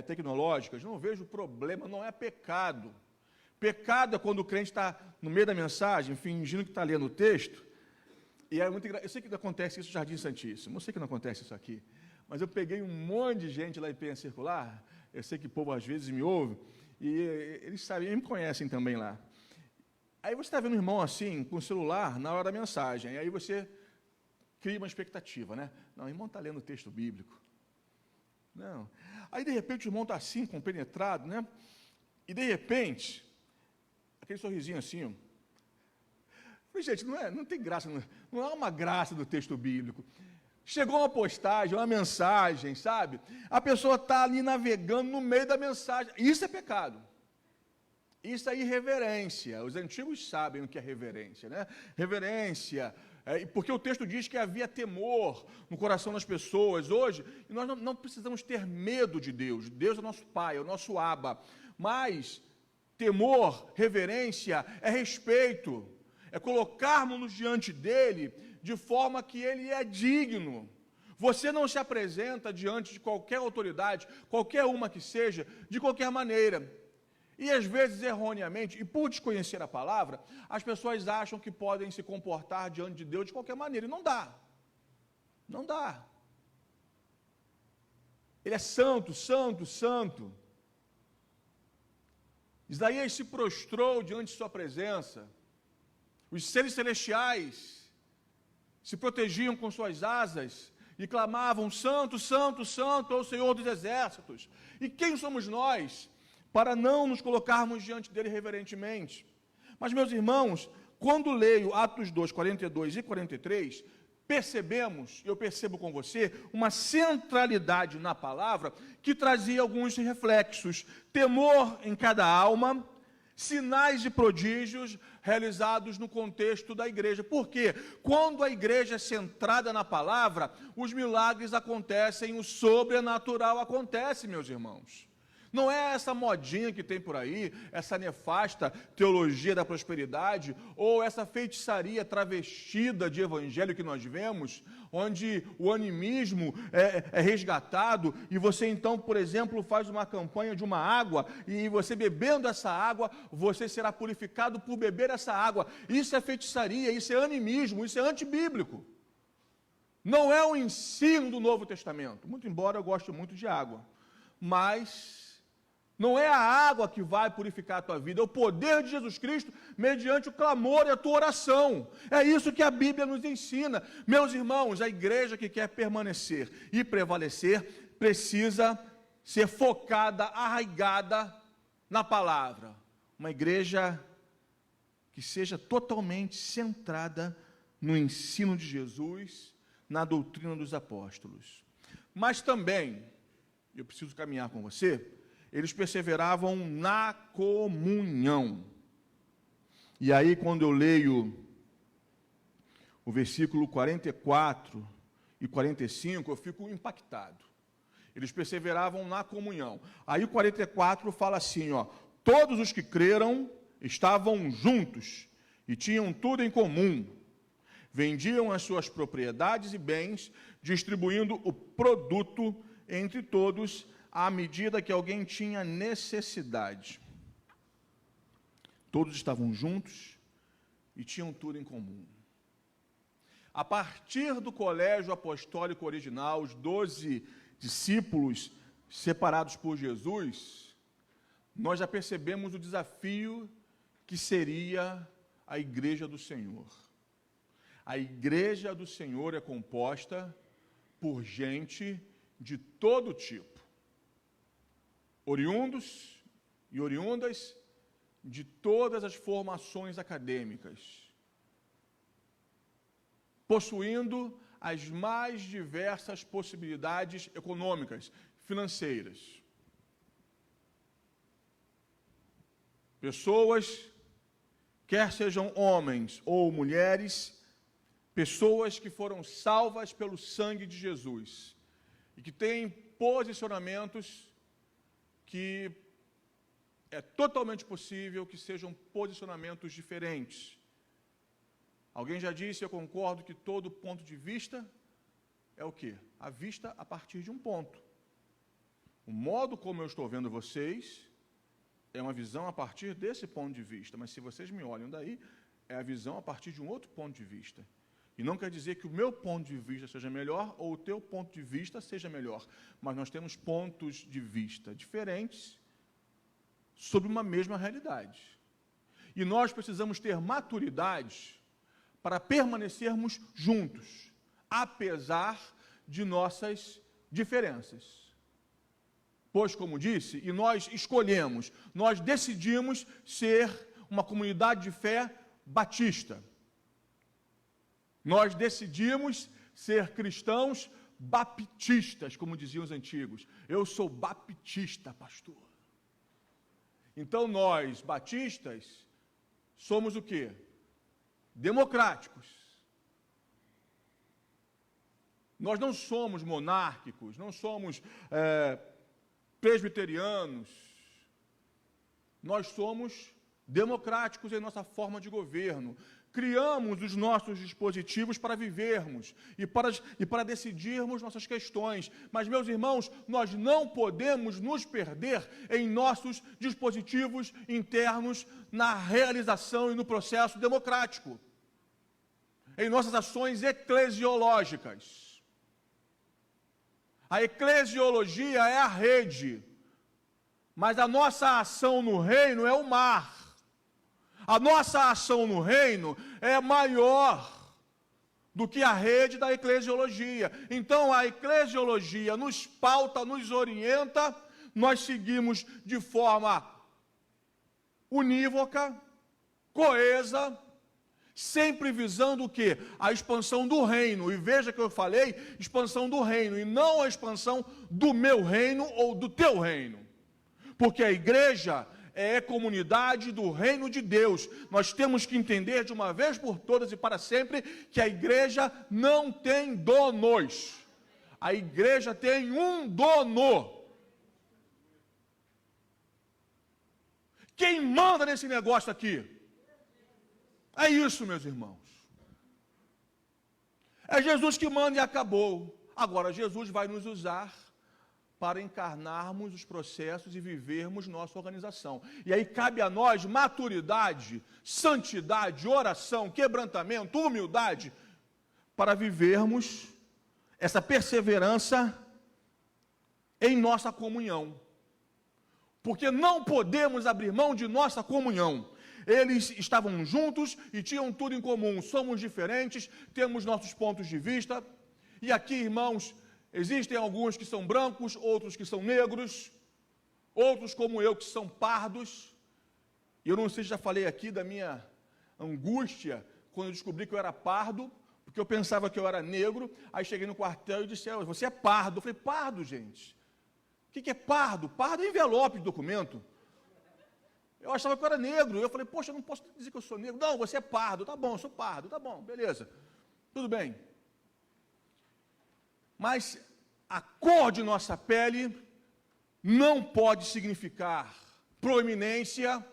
tecnológicas, não vejo problema, não é pecado. Pecado é quando o crente está no meio da mensagem, fingindo que está lendo o texto, e é muito engraçado. Eu sei que não acontece isso no Jardim Santíssimo, eu sei que não acontece isso aqui, mas eu peguei um monte de gente lá em Penha Circular, eu sei que o povo às vezes me ouve, e eles sabem, eles me conhecem também lá. Aí você está vendo um irmão assim, com o celular, na hora da mensagem, aí você cria uma expectativa, né? Não, o irmão está lendo o texto bíblico. Não. Aí, de repente, o irmão está assim, compenetrado, né? E, de repente, aquele sorrisinho assim, ó. Falei, gente, não tem graça, não é uma graça do texto bíblico. Chegou uma postagem, uma mensagem, sabe? A pessoa está ali navegando no meio da mensagem. Isso é pecado. Isso é irreverência. Os antigos sabem o que é reverência, né? Reverência, porque o texto diz que havia temor no coração das pessoas. Hoje, nós não precisamos ter medo de Deus. Deus é o nosso Pai, é o nosso Abba. Mas temor, reverência, é respeito. É colocarmos-nos diante dele de forma que ele é digno. Você não se apresenta diante de qualquer autoridade, qualquer uma que seja, de qualquer maneira. E às vezes, erroneamente, e por desconhecer a palavra, as pessoas acham que podem se comportar diante de Deus de qualquer maneira. E não dá. Não dá. Ele é santo, santo, santo. Isaías se prostrou diante de sua presença. Os seres celestiais se protegiam com suas asas e clamavam: santo, santo, santo é o Senhor dos exércitos. E quem somos nós para não nos colocarmos diante dele reverentemente? Mas, meus irmãos, quando leio Atos 2, 42 e 43, percebemos, eu percebo com você, uma centralidade na palavra que trazia alguns reflexos: temor em cada alma, sinais e prodígios realizados no contexto da igreja. Por quê? Quando a igreja é centrada na palavra, os milagres acontecem, o sobrenatural acontece, meus irmãos. Não é essa modinha que tem por aí, essa nefasta teologia da prosperidade, ou essa feitiçaria travestida de evangelho que nós vemos, onde o animismo é resgatado, e você então, por exemplo, faz uma campanha de uma água, e você bebendo essa água, você será purificado por beber essa água. Isso é feitiçaria, isso é animismo, isso é antibíblico. Não é o ensino do Novo Testamento, muito embora eu goste muito de água, mas não é a água que vai purificar a tua vida, é o poder de Jesus Cristo mediante o clamor e a tua oração. É isso que a Bíblia nos ensina. Meus irmãos, a igreja que quer permanecer e prevalecer precisa ser focada, arraigada na palavra. Uma igreja que seja totalmente centrada no ensino de Jesus, na doutrina dos apóstolos. Mas também, eu preciso caminhar com você, eles perseveravam na comunhão. E aí, quando eu leio o versículo 44 e 45, eu fico impactado. Eles perseveravam na comunhão. Aí o 44 fala assim, ó: todos os que creram estavam juntos e tinham tudo em comum. Vendiam as suas propriedades e bens, distribuindo o produto entre todos, à medida que alguém tinha necessidade. Todos estavam juntos e tinham tudo em comum. A partir do colégio apostólico original, os 12 discípulos separados por Jesus, nós já percebemos o desafio que seria a igreja do Senhor. A igreja do Senhor é composta por gente de todo tipo. Oriundos e oriundas de todas as formações acadêmicas, possuindo as mais diversas possibilidades econômicas, financeiras. Pessoas, quer sejam homens ou mulheres, pessoas que foram salvas pelo sangue de Jesus e que têm posicionamentos que é totalmente possível que sejam posicionamentos diferentes. Alguém já disse, eu concordo, que todo ponto de vista é o quê? A vista a partir de um ponto. O modo como eu estou vendo vocês é uma visão a partir desse ponto de vista, mas se vocês me olham daí, é a visão a partir de um outro ponto de vista. E não quer dizer que o meu ponto de vista seja melhor ou o teu ponto de vista seja melhor, mas nós temos pontos de vista diferentes sobre uma mesma realidade. E nós precisamos ter maturidade para permanecermos juntos, apesar de nossas diferenças. Pois, como disse, e nós escolhemos, nós decidimos ser uma comunidade de fé batista. Nós decidimos ser cristãos baptistas, como diziam os antigos. Eu sou baptista, pastor. Então nós, batistas, somos o quê? Democráticos. Nós não somos monárquicos, não somos presbiterianos. Nós somos democráticos em nossa forma de governo. Criamos os nossos dispositivos para vivermos e para decidirmos nossas questões. Mas, meus irmãos, nós não podemos nos perder em nossos dispositivos internos na realização e no processo democrático, em nossas ações eclesiológicas. A eclesiologia é a rede, mas a nossa ação no reino é o mar. A nossa ação no reino é maior do que a rede da eclesiologia. Então, a eclesiologia nos pauta, nos orienta, nós seguimos de forma unívoca, coesa, sempre visando o quê? A expansão do reino. E veja que eu falei expansão do reino, e não a expansão do meu reino ou do teu reino. Porque a igreja é comunidade do reino de Deus. Nós temos que entender de uma vez por todas e para sempre que a igreja não tem donos. A igreja tem um dono. Quem manda nesse negócio aqui? É isso, meus irmãos. É Jesus que manda e acabou. Agora, Jesus vai nos usar para encarnarmos os processos e vivermos nossa organização. E aí cabe a nós maturidade, santidade, oração, quebrantamento, humildade, para vivermos essa perseverança em nossa comunhão. Porque não podemos abrir mão de nossa comunhão. Eles estavam juntos e tinham tudo em comum. Somos diferentes, temos nossos pontos de vista. E aqui, irmãos, existem alguns que são brancos, outros que são negros, outros como eu que são pardos. E eu não sei se já falei aqui da minha angústia quando eu descobri que eu era pardo, porque eu pensava que eu era negro. Aí cheguei no quartel e disse, você é pardo. Eu falei, pardo, gente? O que é pardo? Pardo é envelope de documento. Eu achava que eu era negro. Eu falei, poxa, eu não posso dizer que eu sou negro. Não, você é pardo. Tá bom, eu sou pardo. Tá bom, beleza. Tudo bem. Mas a cor de nossa pele não pode significar proeminência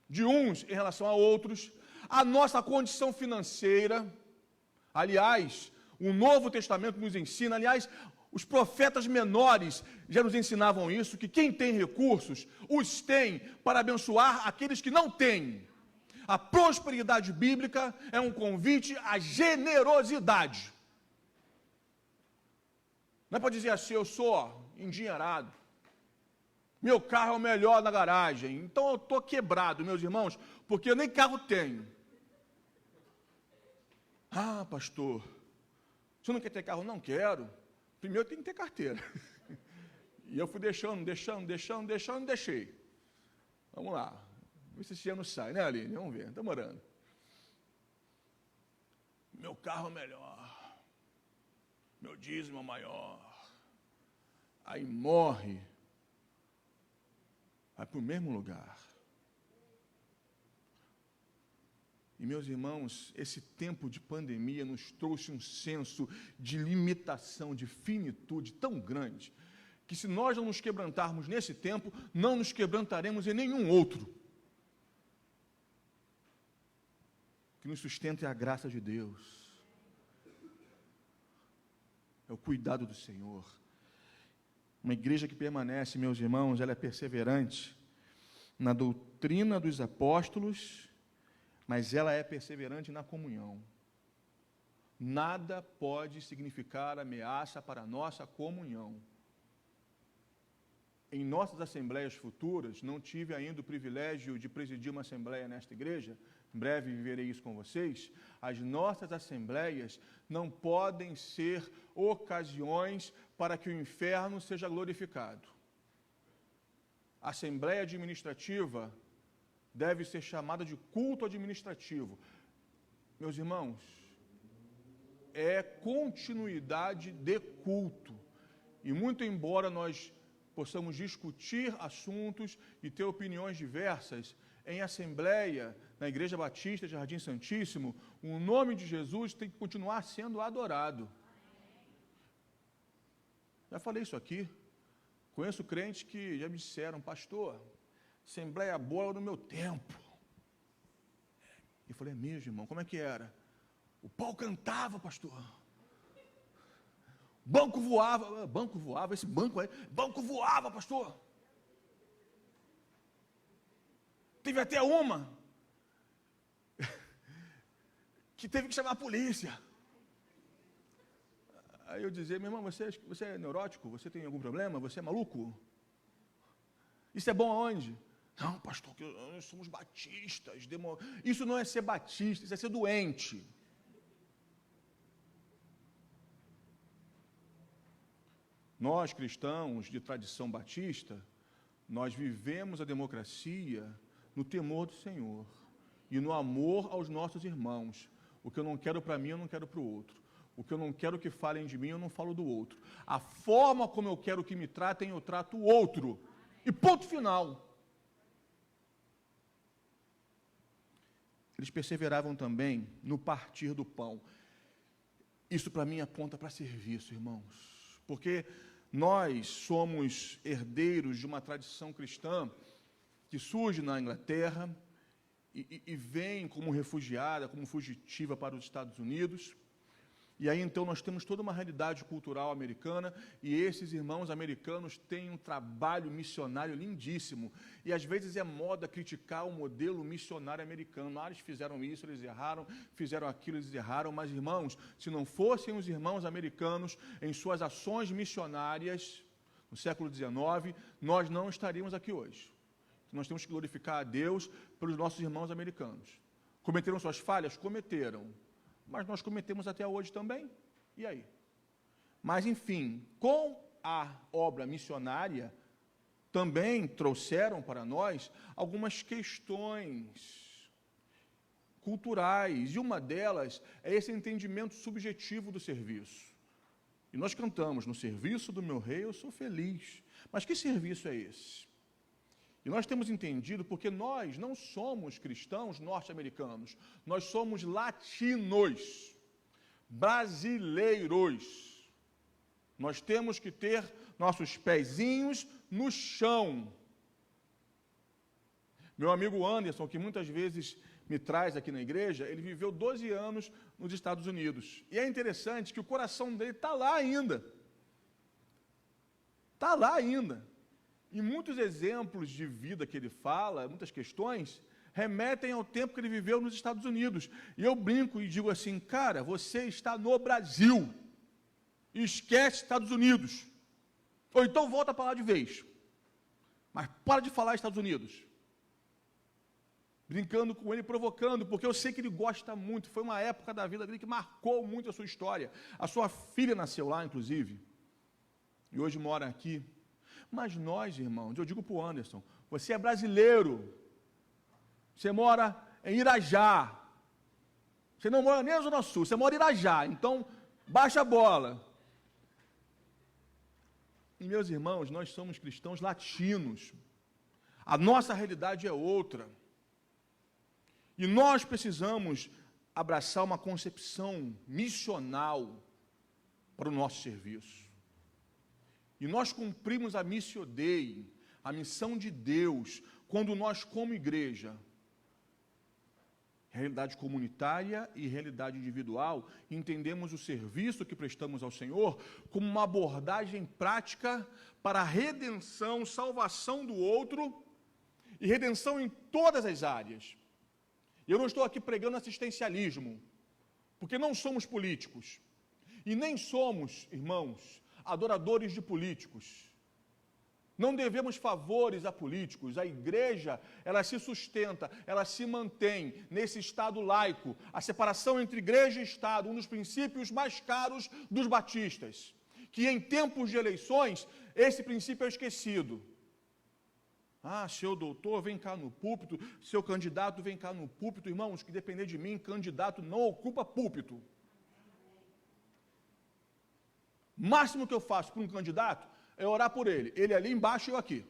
de uns em relação a outros. A nossa condição financeira, aliás, o Novo Testamento nos ensina, aliás, os profetas menores já nos ensinavam isso, que quem tem recursos, os tem para abençoar aqueles que não têm. A prosperidade bíblica é um convite à generosidade. Não é para dizer assim, eu sou endinheirado, meu carro é o melhor na garagem, então eu estou quebrado, meus irmãos, porque eu nem carro tenho. Ah, pastor, você não quer ter carro? Não quero. Primeiro tem que ter carteira. E eu fui deixando, deixei. Vamos lá. Vamos ver se esse ano sai, né, Aline? Vamos ver, está morando. Meu carro é melhor. Meu dízimo é maior. Aí morre. Vai para o mesmo lugar. E, meus irmãos, esse tempo de pandemia nos trouxe um senso de limitação, de finitude tão grande, que se nós não nos quebrantarmos nesse tempo, não nos quebrantaremos em nenhum outro. O que nos sustenta é a graça de Deus, é o cuidado do Senhor. Uma igreja que permanece, meus irmãos, ela é perseverante na doutrina dos apóstolos, mas ela é perseverante na comunhão. Nada pode significar ameaça para a nossa comunhão. Em nossas assembleias futuras, não tive ainda o privilégio de presidir uma assembleia nesta igreja, em breve viverei isso com vocês. As nossas assembleias não podem ser ocasiões para que o inferno seja glorificado. A assembleia administrativa deve ser chamada de culto administrativo. Meus irmãos, é continuidade de culto. E muito embora nós possamos discutir assuntos e ter opiniões diversas, em assembleia, na Igreja Batista Jardim Santíssimo, o nome de Jesus tem que continuar sendo adorado. Já falei isso aqui. Conheço crentes que já me disseram, pastor, assembleia boa no meu tempo. Eu falei, é mesmo, irmão, como é que era? O pau cantava, pastor. Banco voava, esse banco aí, banco voava, pastor. Teve até uma que teve que chamar a polícia. Aí eu dizia, meu irmão, você é neurótico? Você tem algum problema? Você é maluco? Isso é bom aonde? Não, pastor, que nós somos batistas. Isso não é ser batista, isso é ser doente. Nós, cristãos de tradição batista, nós vivemos a democracia no temor do Senhor e no amor aos nossos irmãos. O que eu não quero para mim, eu não quero para o outro. O que eu não quero que falem de mim, eu não falo do outro. A forma como eu quero que me tratem, eu trato o outro. E ponto final. Eles perseveravam também no partir do pão. Isso para mim aponta para serviço, irmãos. Porque nós somos herdeiros de uma tradição cristã que surge na Inglaterra e vem como refugiada, como fugitiva para os Estados Unidos. E aí então nós temos toda uma realidade cultural americana e esses irmãos americanos têm um trabalho missionário lindíssimo. E às vezes é moda criticar o modelo missionário americano. Eles fizeram isso, eles erraram, fizeram aquilo, eles erraram. Mas irmãos, se não fossem os irmãos americanos em suas ações missionárias no século XIX, nós não estaríamos aqui hoje. Nós temos que glorificar a Deus pelos nossos irmãos americanos. Cometeram suas falhas? Cometeram. Mas nós cometemos até hoje também. E aí? Mas, enfim, com a obra missionária, também trouxeram para nós algumas questões culturais. E uma delas é esse entendimento subjetivo do serviço. E nós cantamos, no serviço do meu rei eu sou feliz. Mas que serviço é esse? E nós temos entendido, porque nós não somos cristãos norte-americanos, nós somos latinos, brasileiros. Nós temos que ter nossos pezinhos no chão. Meu amigo Anderson, que muitas vezes me traz aqui na igreja, ele viveu 12 anos nos Estados Unidos. E é interessante que o coração dele está lá ainda. Está lá ainda. E muitos exemplos de vida que ele fala, muitas questões, remetem ao tempo que ele viveu nos Estados Unidos. E eu brinco e digo assim, cara, você está no Brasil. Esquece Estados Unidos. Ou então volta para lá de vez. Mas para de falar Estados Unidos. Brincando com ele, provocando, porque eu sei que ele gosta muito. Foi uma época da vida dele que marcou muito a sua história. A sua filha nasceu lá, inclusive. E hoje mora aqui. Mas nós, irmãos, eu digo para o Anderson, você é brasileiro, você mora em Irajá, você não mora nem na Zona Sul, você mora em Irajá, então baixa a bola. E meus irmãos, nós somos cristãos latinos, a nossa realidade é outra, e nós precisamos abraçar uma concepção missional para o nosso serviço. E nós cumprimos a missio Dei, a missão de Deus, quando nós, como igreja, realidade comunitária e realidade individual, entendemos o serviço que prestamos ao Senhor como uma abordagem prática para a redenção, salvação do outro e redenção em todas as áreas. Eu não estou aqui pregando assistencialismo, porque não somos políticos e nem somos, irmãos, adoradores de políticos. Não devemos favores a políticos. A igreja, ela se sustenta, ela se mantém nesse Estado laico. A separação entre igreja e Estado, um dos princípios mais caros dos batistas. Que em tempos de eleições, esse princípio é esquecido. Ah, seu doutor, vem cá no púlpito. Seu candidato, vem cá no púlpito. Irmãos, que depender de mim, candidato não ocupa púlpito. O máximo que eu faço para um candidato é orar por ele. Ele ali embaixo e eu aqui.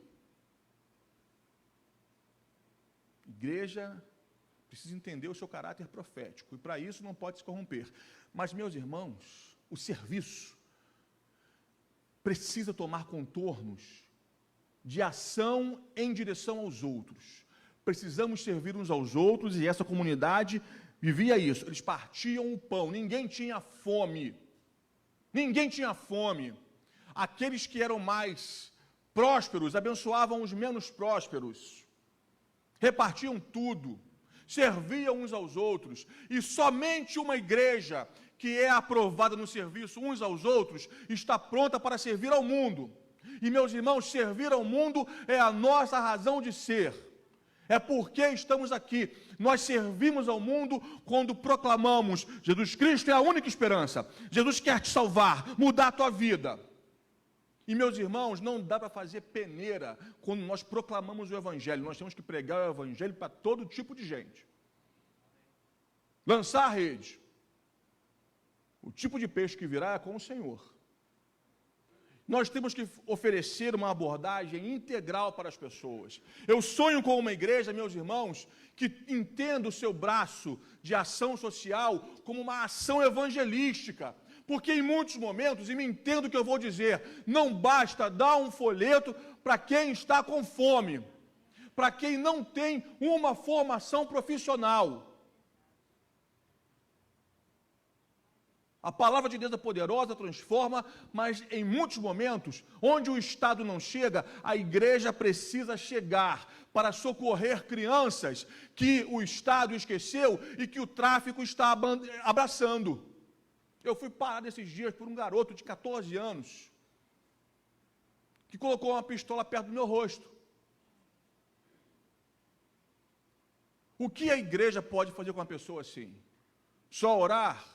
Igreja precisa entender o seu caráter profético. E para isso não pode se corromper. Mas, meus irmãos, o serviço precisa tomar contornos de ação em direção aos outros. Precisamos servir uns aos outros e essa comunidade vivia isso. Eles partiam o pão. Ninguém tinha fome. Ninguém tinha fome. Aqueles que eram mais prósperos abençoavam os menos prósperos, repartiam tudo, serviam uns aos outros, e somente uma igreja que é aprovada no serviço uns aos outros está pronta para servir ao mundo. E, meus irmãos, servir ao mundo é a nossa razão de ser. É porque estamos aqui. Nós servimos ao mundo quando proclamamos: Jesus Cristo é a única esperança. Jesus quer te salvar, mudar a tua vida. E, meus irmãos, não dá para fazer peneira quando nós proclamamos o Evangelho. Nós temos que pregar o Evangelho para todo tipo de gente. Lançar a rede. O tipo de peixe que virá é com o Senhor. Nós temos que oferecer uma abordagem integral para as pessoas. Eu sonho com uma igreja, meus irmãos, que entenda o seu braço de ação social como uma ação evangelística. Porque em muitos momentos, e me entendo o que eu vou dizer, não basta dar um folheto para quem está com fome, para quem não tem uma formação profissional. A palavra de Deus é poderosa, transforma, mas em muitos momentos, onde o Estado não chega, a igreja precisa chegar para socorrer crianças que o Estado esqueceu e que o tráfico está abraçando. Eu fui parado esses dias por um garoto de 14 anos que colocou uma pistola perto do meu rosto. O que a igreja pode fazer com uma pessoa assim? Só orar?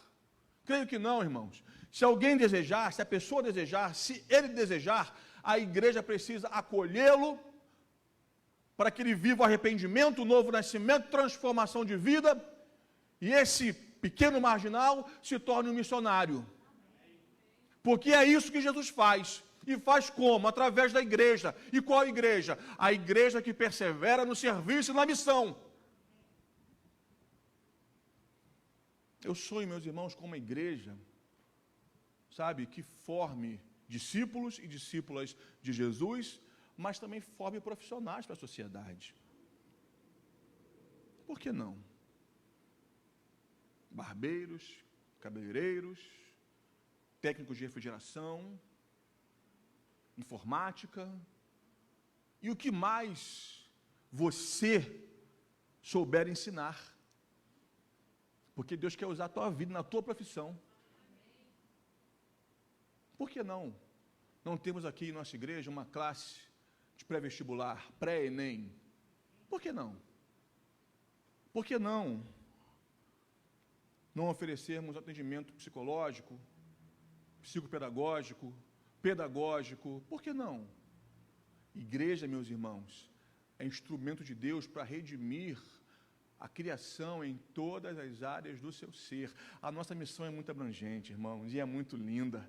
Creio que não, irmãos. Se alguém desejar, se a pessoa desejar, se ele desejar, a igreja precisa acolhê-lo para que ele viva o arrependimento, o novo nascimento, transformação de vida, e esse pequeno marginal se torne um missionário. Porque é isso que Jesus faz. E faz como? Através da igreja. E qual igreja? A igreja que persevera no serviço e na missão. Eu sonho, meus irmãos, com uma igreja, sabe, que forme discípulos e discípulas de Jesus, mas também forme profissionais para a sociedade. Por que não? Barbeiros, cabeleireiros, técnicos de refrigeração, informática, e o que mais você souber ensinar. Porque Deus quer usar a tua vida na tua profissão. Por que não? Não temos aqui em nossa igreja uma classe de pré-vestibular, pré-ENEM. Por que não? Por que não oferecermos atendimento psicológico, psicopedagógico, pedagógico? Por que não? Igreja, meus irmãos, é instrumento de Deus para redimir a criação em todas as áreas do seu ser. A nossa missão é muito abrangente, irmãos, e é muito linda.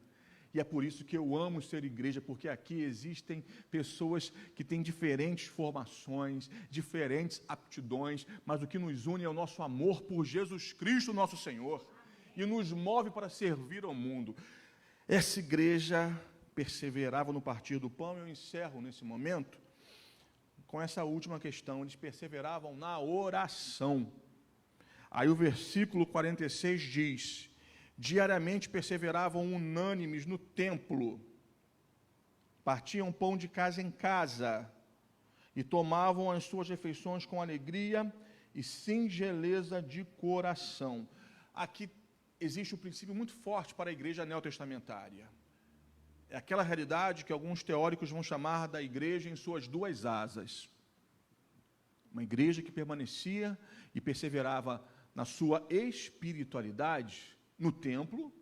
E é por isso que eu amo ser igreja, porque aqui existem pessoas que têm diferentes formações, diferentes aptidões, mas o que nos une é o nosso amor por Jesus Cristo, nosso Senhor, e nos move para servir ao mundo. Essa igreja perseveravam no partir do pão. Eu encerro nesse momento com essa última questão. Eles perseveravam na oração. Aí o versículo 46 diz: diariamente perseveravam unânimes no templo, partiam pão de casa em casa e tomavam as suas refeições com alegria e singeleza de coração. Aqui existe um princípio muito forte para a igreja neotestamentária. É aquela realidade que alguns teóricos vão chamar da igreja em suas duas asas. Uma igreja que permanecia e perseverava na sua espiritualidade, no templo,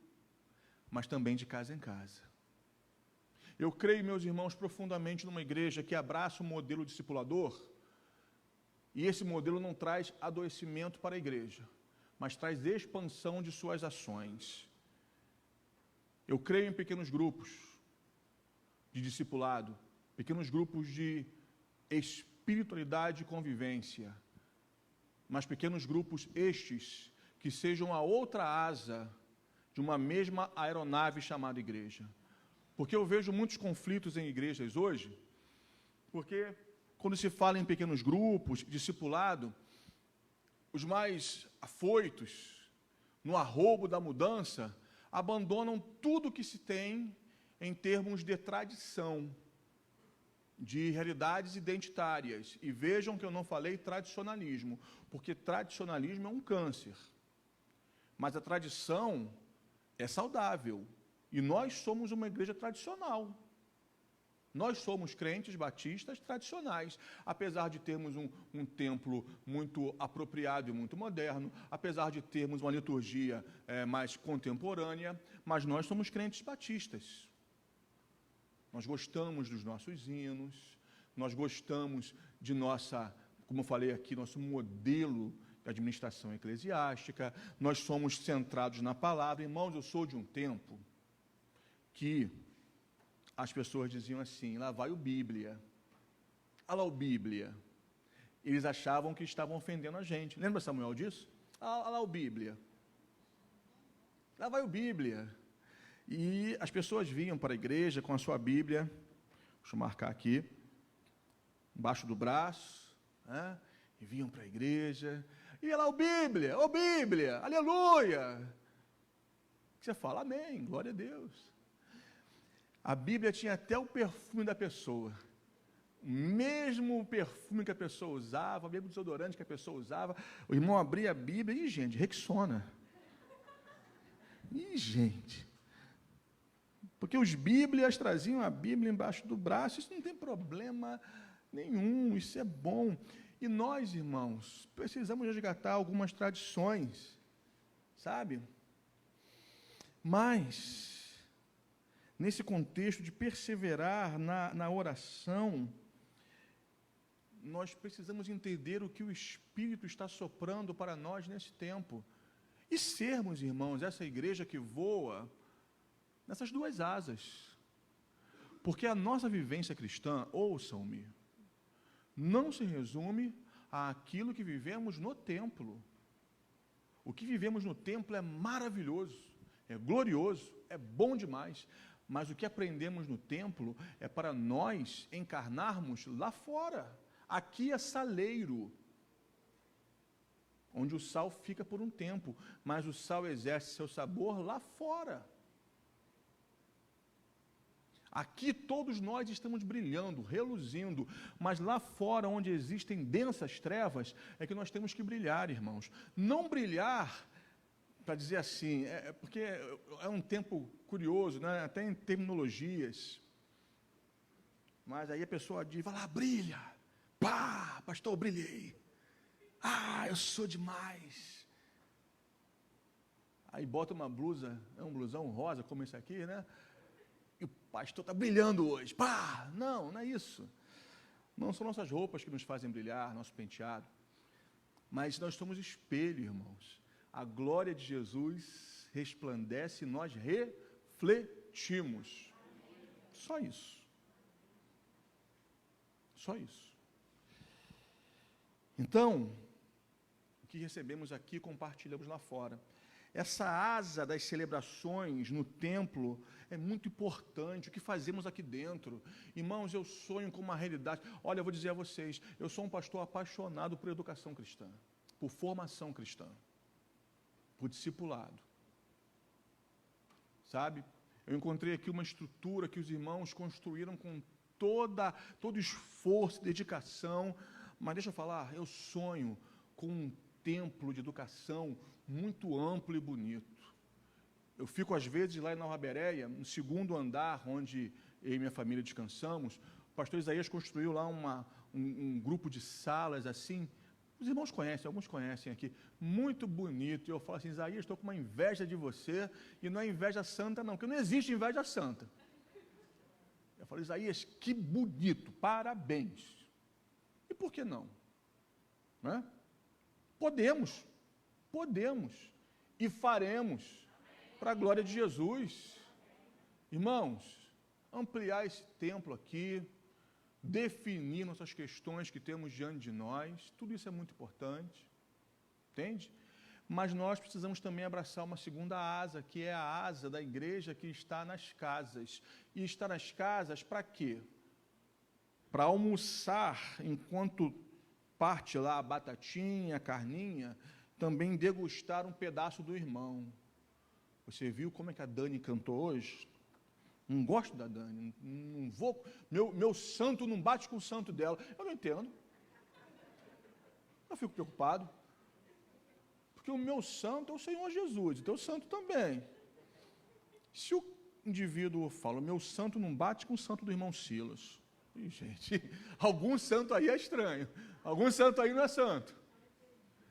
mas também de casa em casa. Eu creio, meus irmãos, profundamente numa igreja que abraça o modelo discipulador, e esse modelo não traz adoecimento para a igreja, mas traz expansão de suas ações. Eu creio em pequenos grupos de discipulado, pequenos grupos de espiritualidade e convivência, mas pequenos grupos estes que sejam a outra asa de uma mesma aeronave chamada igreja. Porque eu vejo muitos conflitos em igrejas hoje, porque quando se fala em pequenos grupos, discipulado, os mais afoitos, no arrobo da mudança, abandonam tudo que se tem em termos de tradição, de realidades identitárias. E vejam que eu não falei tradicionalismo, porque tradicionalismo é um câncer. Mas a tradição é saudável. E nós somos uma igreja tradicional. Nós somos crentes batistas tradicionais, apesar de termos um templo muito apropriado e muito moderno, apesar de termos uma liturgia mais contemporânea, mas nós somos crentes batistas. Nós gostamos dos nossos hinos, nós gostamos de nossa, como eu falei aqui, nosso modelo de administração eclesiástica, nós somos centrados na palavra. Irmãos, eu sou de um tempo que as pessoas diziam assim: lá vai o Bíblia, olha lá o Bíblia. Eles achavam que estavam ofendendo a gente. Lembra, Samuel, disso? Olha lá o Bíblia, lá vai o Bíblia. E as pessoas vinham para a igreja com a sua Bíblia, deixa eu marcar aqui, embaixo do braço, né? E vinham para a igreja, e olha lá o Bíblia, ô Bíblia, aleluia. Você fala amém, glória a Deus. A Bíblia tinha até o perfume da pessoa, o mesmo perfume que a pessoa usava, o mesmo desodorante que a pessoa usava. O irmão abria a Bíblia e, gente, Rexona. E, gente, porque os bíblias traziam a Bíblia embaixo do braço, isso não tem problema nenhum, isso é bom. E nós, irmãos, precisamos resgatar algumas tradições, sabe? Mas, nesse contexto de perseverar na oração, nós precisamos entender o que o Espírito está soprando para nós nesse tempo. E sermos, irmãos, essa igreja que voa nessas duas asas. Porque a nossa vivência cristã, ouçam-me, não se resume àquilo que vivemos no templo. O que vivemos no templo é maravilhoso, é glorioso, é bom demais, mas o que aprendemos no templo é para nós encarnarmos lá fora. Aqui é saleiro, onde o sal fica por um tempo, mas o sal exerce seu sabor lá fora. Aqui todos nós estamos brilhando, reluzindo, mas lá fora, onde existem densas trevas, é que nós temos que brilhar, irmãos. Não brilhar, para dizer assim, porque é um tempo curioso, né? Até em terminologias. Mas aí a pessoa diz, vai lá, brilha. Pá, pastor, eu brilhei. Ah, eu sou demais. Aí bota uma blusa, um blusão rosa, como esse aqui, né? E o pastor está brilhando hoje. Pá! Não, não é isso. Não são nossas roupas que nos fazem brilhar, nosso penteado. Mas nós somos espelho, irmãos. A glória de Jesus resplandece e nós refletimos. Só isso. Só isso. Então, o que recebemos aqui, compartilhamos lá fora. Essa asa das celebrações no templo é muito importante o que fazemos aqui dentro. Irmãos, eu sonho com uma realidade. Olha, eu vou dizer a vocês, eu sou um pastor apaixonado por educação cristã, por formação cristã, por discipulado. Sabe? Eu encontrei aqui uma estrutura que os irmãos construíram com todo esforço, dedicação, mas deixa eu falar, eu sonho com um templo de educação muito amplo e bonito. Eu fico, às vezes, lá em Nova Bereia, no segundo andar, onde eu e minha família descansamos, o pastor Isaías construiu lá um grupo de salas, assim, os irmãos conhecem, alguns conhecem aqui, muito bonito, e eu falo assim, Isaías, estou com uma inveja de você, e não é inveja santa não, porque não existe inveja santa. Eu falo, Isaías, que bonito, parabéns. E por que não? Não é? Podemos, e faremos, para a glória de Jesus. Irmãos, ampliar esse templo aqui, definir nossas questões que temos diante de nós, tudo isso é muito importante, entende? Mas nós precisamos também abraçar uma segunda asa, que é a asa da igreja que está nas casas. E está nas casas para quê? Para almoçar, enquanto parte lá a batatinha, a carninha, também degustar um pedaço do irmão. Você viu como é que a Dani cantou hoje? Não gosto da Dani, não vou, meu santo não bate com o santo dela. Eu não entendo. Eu fico preocupado. Porque o meu santo é o Senhor Jesus, o teu santo também. Se o indivíduo fala, meu santo não bate com o santo do irmão Silas. Ih, gente, algum santo aí é estranho. Algum santo aí não é santo.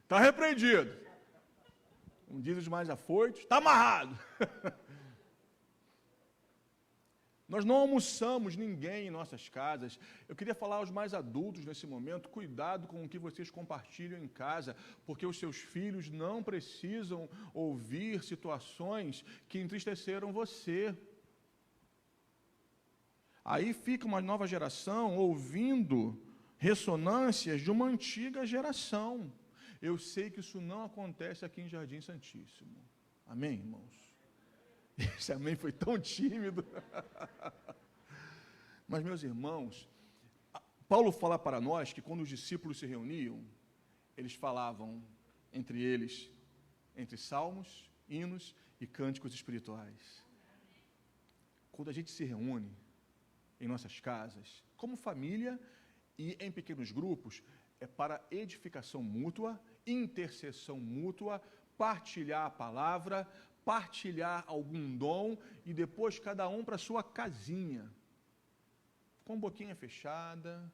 Está repreendido. Um diz os mais afoitos, está amarrado. Nós não almoçamos ninguém em nossas casas. Eu queria falar aos mais adultos nesse momento, cuidado com o que vocês compartilham em casa, porque os seus filhos não precisam ouvir situações que entristeceram você. Aí fica uma nova geração ouvindo ressonâncias de uma antiga geração. Eu sei que isso não acontece aqui em Jardim Santíssimo. Amém, irmãos? Esse amém foi tão tímido. Mas, meus irmãos, Paulo fala para nós que quando os discípulos se reuniam, eles falavam entre eles, entre salmos, hinos e cânticos espirituais. Quando a gente se reúne em nossas casas, como família e em pequenos grupos, é para edificação mútua, intercessão mútua, partilhar a palavra, partilhar algum dom e depois cada um para a sua casinha, com boquinha fechada,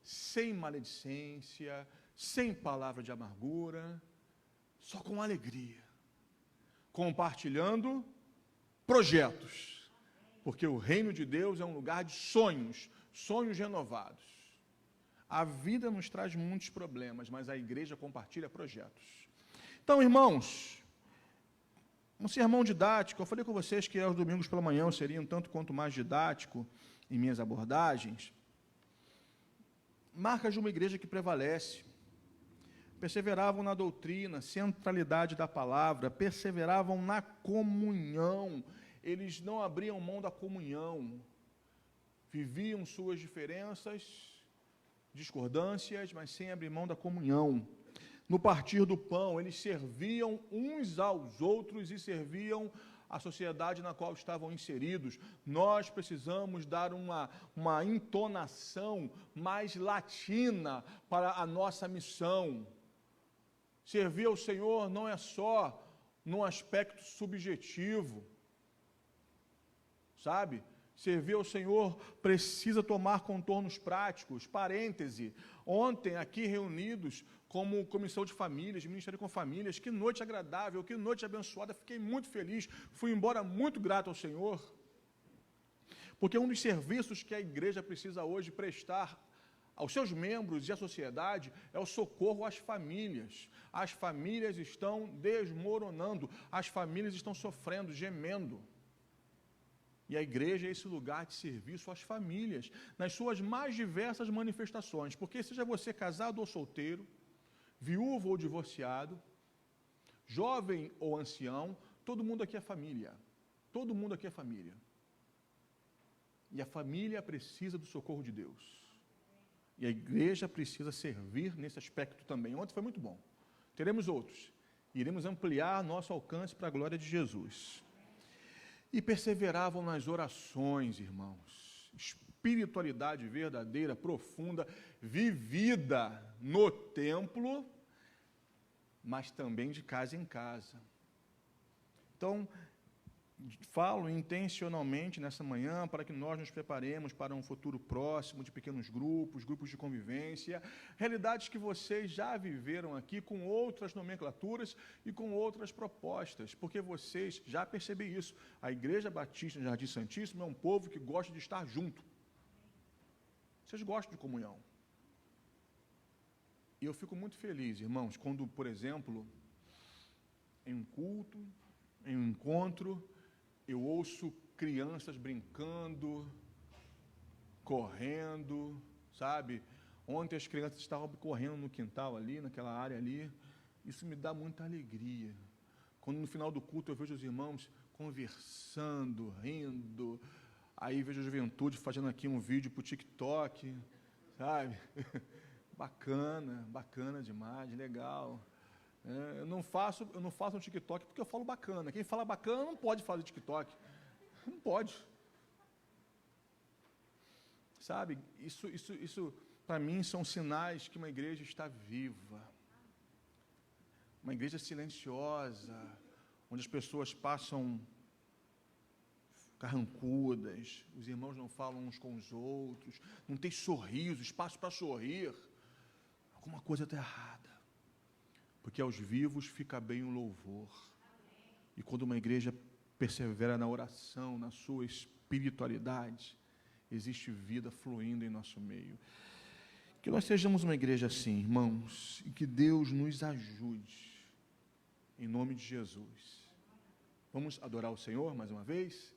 sem maledicência, sem palavra de amargura, só com alegria, compartilhando projetos, porque o reino de Deus é um lugar de sonhos, sonhos renovados. A vida nos traz muitos problemas, mas a igreja compartilha projetos. Então, irmãos, um sermão didático, eu falei com vocês que aos domingos pela manhã eu seria um tanto quanto mais didático em minhas abordagens. Marcas de uma igreja que prevalece. Perseveravam na doutrina, centralidade da palavra, perseveravam na comunhão. Eles não abriam mão da comunhão. Viviam suas diferenças, discordâncias, mas sem abrir mão da comunhão. No partir do pão, eles serviam uns aos outros e serviam a sociedade na qual estavam inseridos. Nós precisamos dar uma entonação mais latina para a nossa missão. Servir ao Senhor não é só num aspecto subjetivo, sabe? Servir ao Senhor precisa tomar contornos práticos. Parêntese, ontem aqui reunidos como comissão de famílias, Ministério com Famílias, que noite agradável, que noite abençoada, fiquei muito feliz, fui embora muito grato ao Senhor, porque um dos serviços que a igreja precisa hoje prestar aos seus membros e à sociedade é o socorro às famílias. As famílias estão desmoronando, as famílias estão sofrendo, gemendo. E a igreja é esse lugar de serviço às famílias, nas suas mais diversas manifestações, porque seja você casado ou solteiro, viúvo ou divorciado, jovem ou ancião, todo mundo aqui é família. Todo mundo aqui é família. E a família precisa do socorro de Deus. E a igreja precisa servir nesse aspecto também. Ontem foi muito bom. Teremos outros. Iremos ampliar nosso alcance para a glória de Jesus. E perseveravam nas orações, irmãos. Espiritualidade verdadeira, profunda, vivida no templo, mas também de casa em casa. Então, falo intencionalmente nessa manhã para que nós nos preparemos para um futuro próximo de pequenos grupos, grupos de convivência, realidades que vocês já viveram aqui com outras nomenclaturas e com outras propostas, porque vocês já percebem isso. A Igreja Batista no Jardim Santíssimo é um povo que gosta de estar junto. Vocês gostam de comunhão. E eu fico muito feliz, irmãos, quando, por exemplo, em um culto, em um encontro, eu ouço crianças brincando, correndo, sabe? Ontem as crianças estavam correndo no quintal ali, naquela área ali. Isso me dá muita alegria. Quando no final do culto eu vejo os irmãos conversando, rindo, aí vejo a juventude fazendo aqui um vídeo para o TikTok, sabe? Bacana demais, legal. Eu não faço um TikTok porque eu falo bacana. Quem fala bacana não pode fazer TikTok. Não pode. Sabe, isso para mim são sinais que uma igreja está viva. Uma igreja silenciosa, onde as pessoas passam carrancudas, os irmãos não falam uns com os outros, não tem sorriso, espaço para sorrir. Alguma coisa está errada. Porque aos vivos fica bem o louvor. E quando uma igreja persevera na oração, na sua espiritualidade, existe vida fluindo em nosso meio. Que nós sejamos uma igreja assim, irmãos, e que Deus nos ajude, em nome de Jesus. Vamos adorar o Senhor mais uma vez?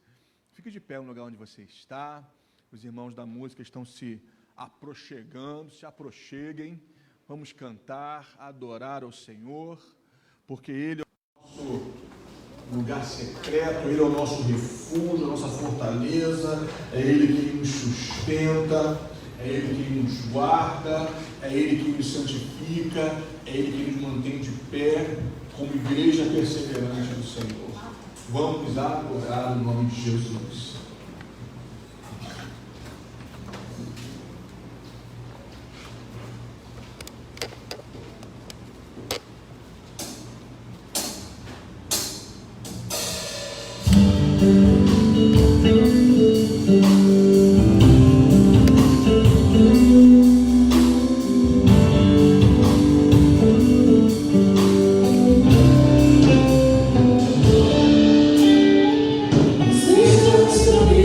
Fique de pé no lugar onde você está. Os irmãos da música estão se aproximando, se aproxeguem. Vamos cantar, adorar ao Senhor, porque Ele é o nosso lugar secreto, Ele é o nosso refúgio, a nossa fortaleza, é Ele que nos sustenta, é Ele que nos guarda, é Ele que nos santifica, é Ele que nos mantém de pé, como igreja perseverante do Senhor. Vamos adorar o nome de Jesus. Seja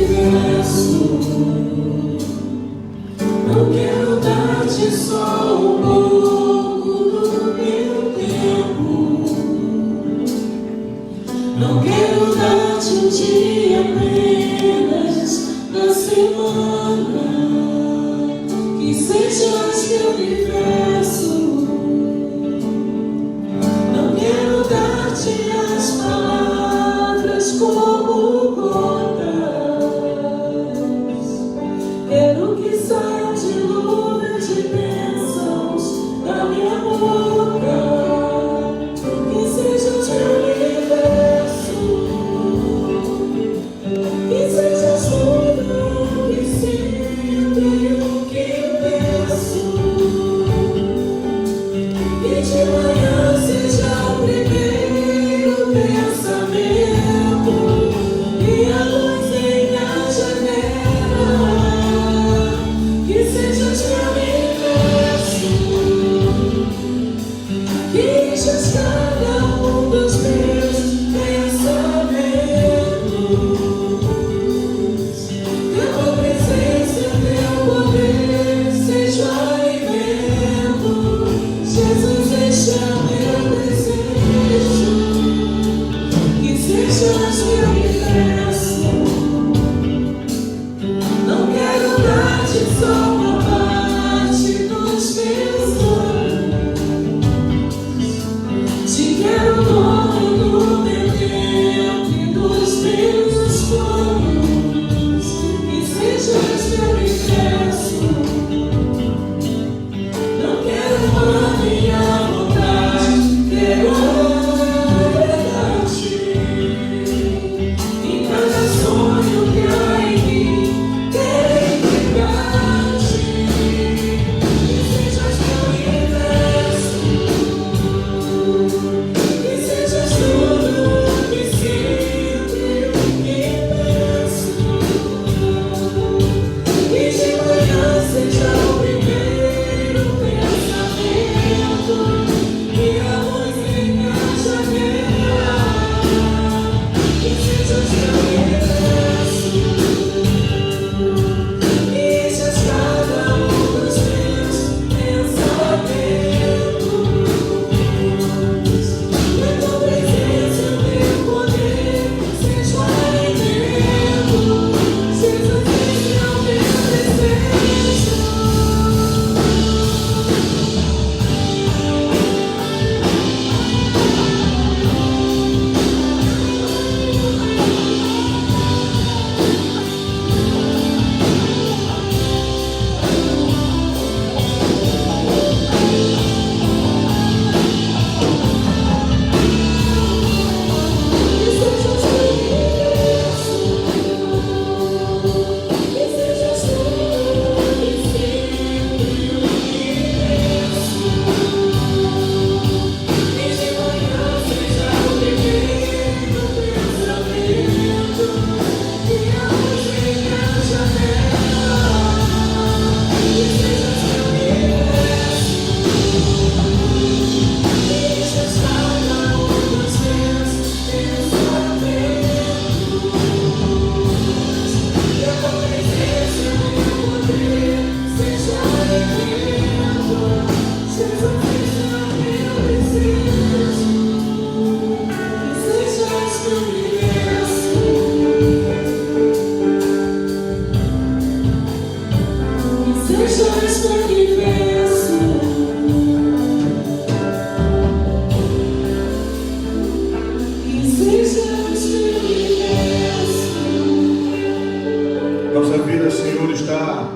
Nossa vida, Senhor, está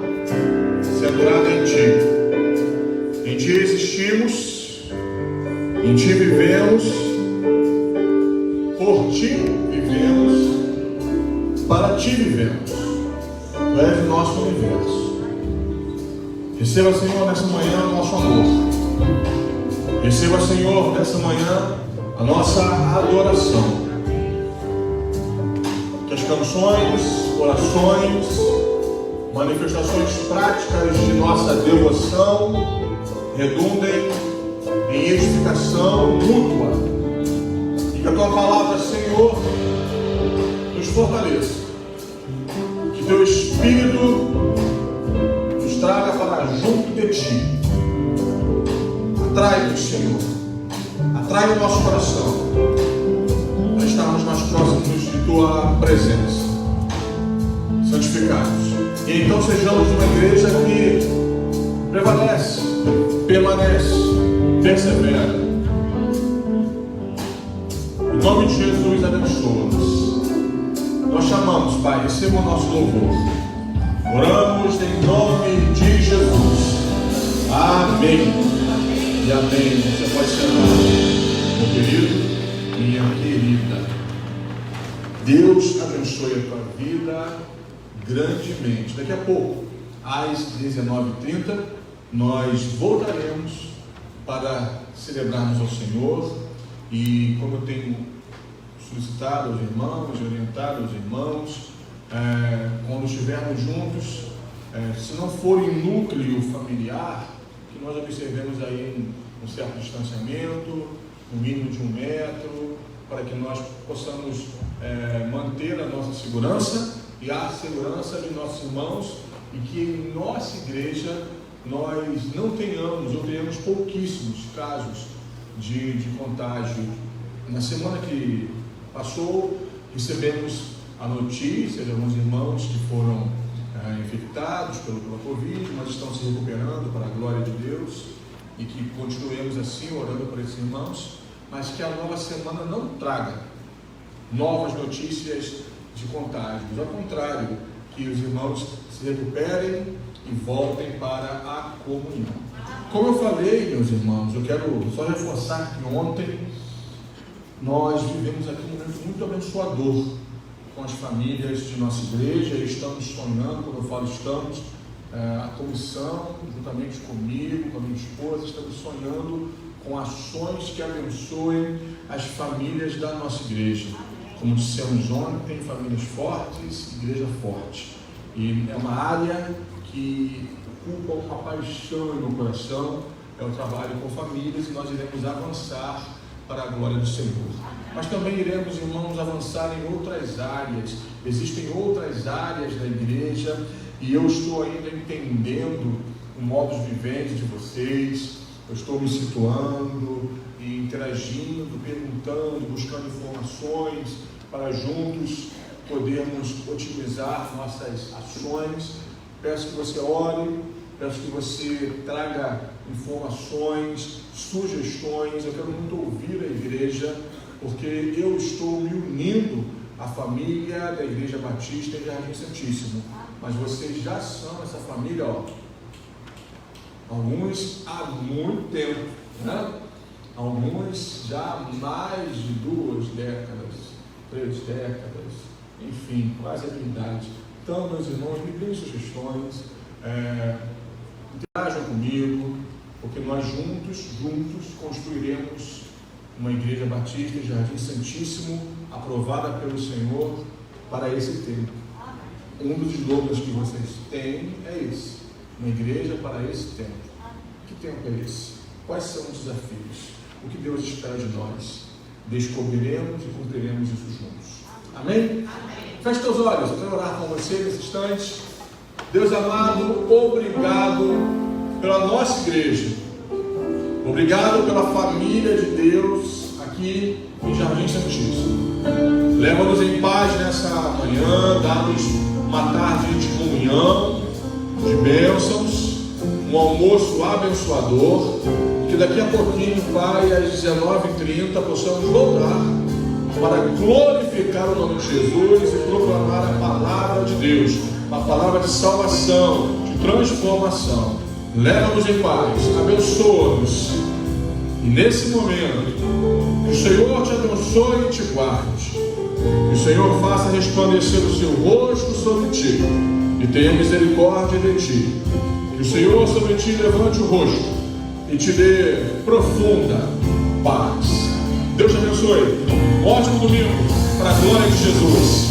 centrada em Ti. Em Ti existimos, em Ti vivemos, por Ti vivemos, para Ti vivemos. Tu és o nosso universo. Receba, Senhor, nessa manhã o nosso amor. Receba, Senhor, nessa manhã a nossa adoração. Que as canções, orações, manifestações práticas de nossa devoção redundem em edificação mútua. E que a Tua palavra, Senhor, nos fortaleça. Que Teu Espírito nos traga para junto de Ti. Atrai-nos, Senhor. Atrai o nosso coração para estarmos mais próximos de Tua presença. Santificados. E então sejamos uma igreja que prevalece, permanece, persevera. Em nome de Jesus, abençoa-nos. Nós chamamos, Pai, receba o nosso louvor. Oramos em nome de Jesus. Amém. E amém. Você pode sentar, meu querido, minha querida. Deus abençoe a tua vida grandemente. Daqui a pouco, às 19h30, nós voltaremos para celebrarmos ao Senhor. E como eu tenho solicitado aos irmãos, orientado aos irmãos, quando estivermos juntos, se não for em núcleo familiar, que nós observemos aí um certo distanciamento, no mínimo de 1 metro, para que nós possamos manter a nossa segurança e a segurança de nossos irmãos, e que em nossa igreja nós não tenhamos ou tenhamos pouquíssimos casos de contágio. Na semana que passou, recebemos a notícia de alguns irmãos que foram infectados pela Covid, mas estão se recuperando para a glória de Deus, e que continuemos assim orando por esses irmãos, mas que a nova semana não traga novas notícias de contágios. Ao contrário, que os irmãos se recuperem e voltem para a comunhão. Como eu falei, meus irmãos, eu quero só reforçar que ontem nós vivemos aqui um momento muito abençoador com as famílias de nossa igreja, e estamos sonhando. Quando eu falo estamos, a comissão, juntamente comigo, com a minha esposa, estamos sonhando com ações que abençoem as famílias da nossa igreja. Como dissemos ontem, famílias fortes, igreja forte. E é uma área que ocupa uma paixão em meu coração, é o trabalho com famílias, e nós iremos avançar para a glória do Senhor. Mas também iremos, irmãos, avançar em outras áreas. Existem outras áreas da igreja, e eu estou ainda entendendo o modo de vivência de vocês. Eu estou me situando e interagindo, perguntando, buscando informações para juntos podermos otimizar nossas ações. Peço que você ore, peço que você traga informações, sugestões. Eu quero muito ouvir a igreja, porque eu estou me unindo à família da Igreja Batista em Jardim Santíssimo. Mas vocês já são essa família, alguns há muito tempo, né? Alguns já há mais de 2 décadas, 3 décadas, enfim, quase a minha idade. Então, meus irmãos, me deem sugestões, interajam comigo, porque nós juntos construiremos uma igreja batista em Jardim Santíssimo, aprovada pelo Senhor para esse tempo. Um dos slogans que vocês têm é esse: uma igreja para esse tempo. Que tempo é esse? Quais são os desafios? O que Deus espera de nós? Descobriremos e cumpriremos isso juntos. Amém? Amém. Feche teus olhos, eu quero orar com você nesse instante. Deus amado, obrigado pela nossa igreja. Obrigado pela família de Deus aqui em Jardim Santíssimo. Leva-nos em paz nessa manhã, dá-nos uma tarde de comunhão, de bênçãos, um almoço abençoador, que daqui a pouquinho, Pai, às 19h30, possamos voltar para glorificar o nome de Jesus e proclamar a palavra de Deus, uma palavra de salvação, de transformação. Leva-nos em paz, abençoa-nos. E nesse momento, que o Senhor te abençoe e te guarde. Que o Senhor faça resplandecer o seu rosto sobre ti e tenha misericórdia de ti. Que o Senhor sobre ti levante o rosto e te dê profunda paz. Deus te abençoe. Ótimo domingo, para a glória de Jesus.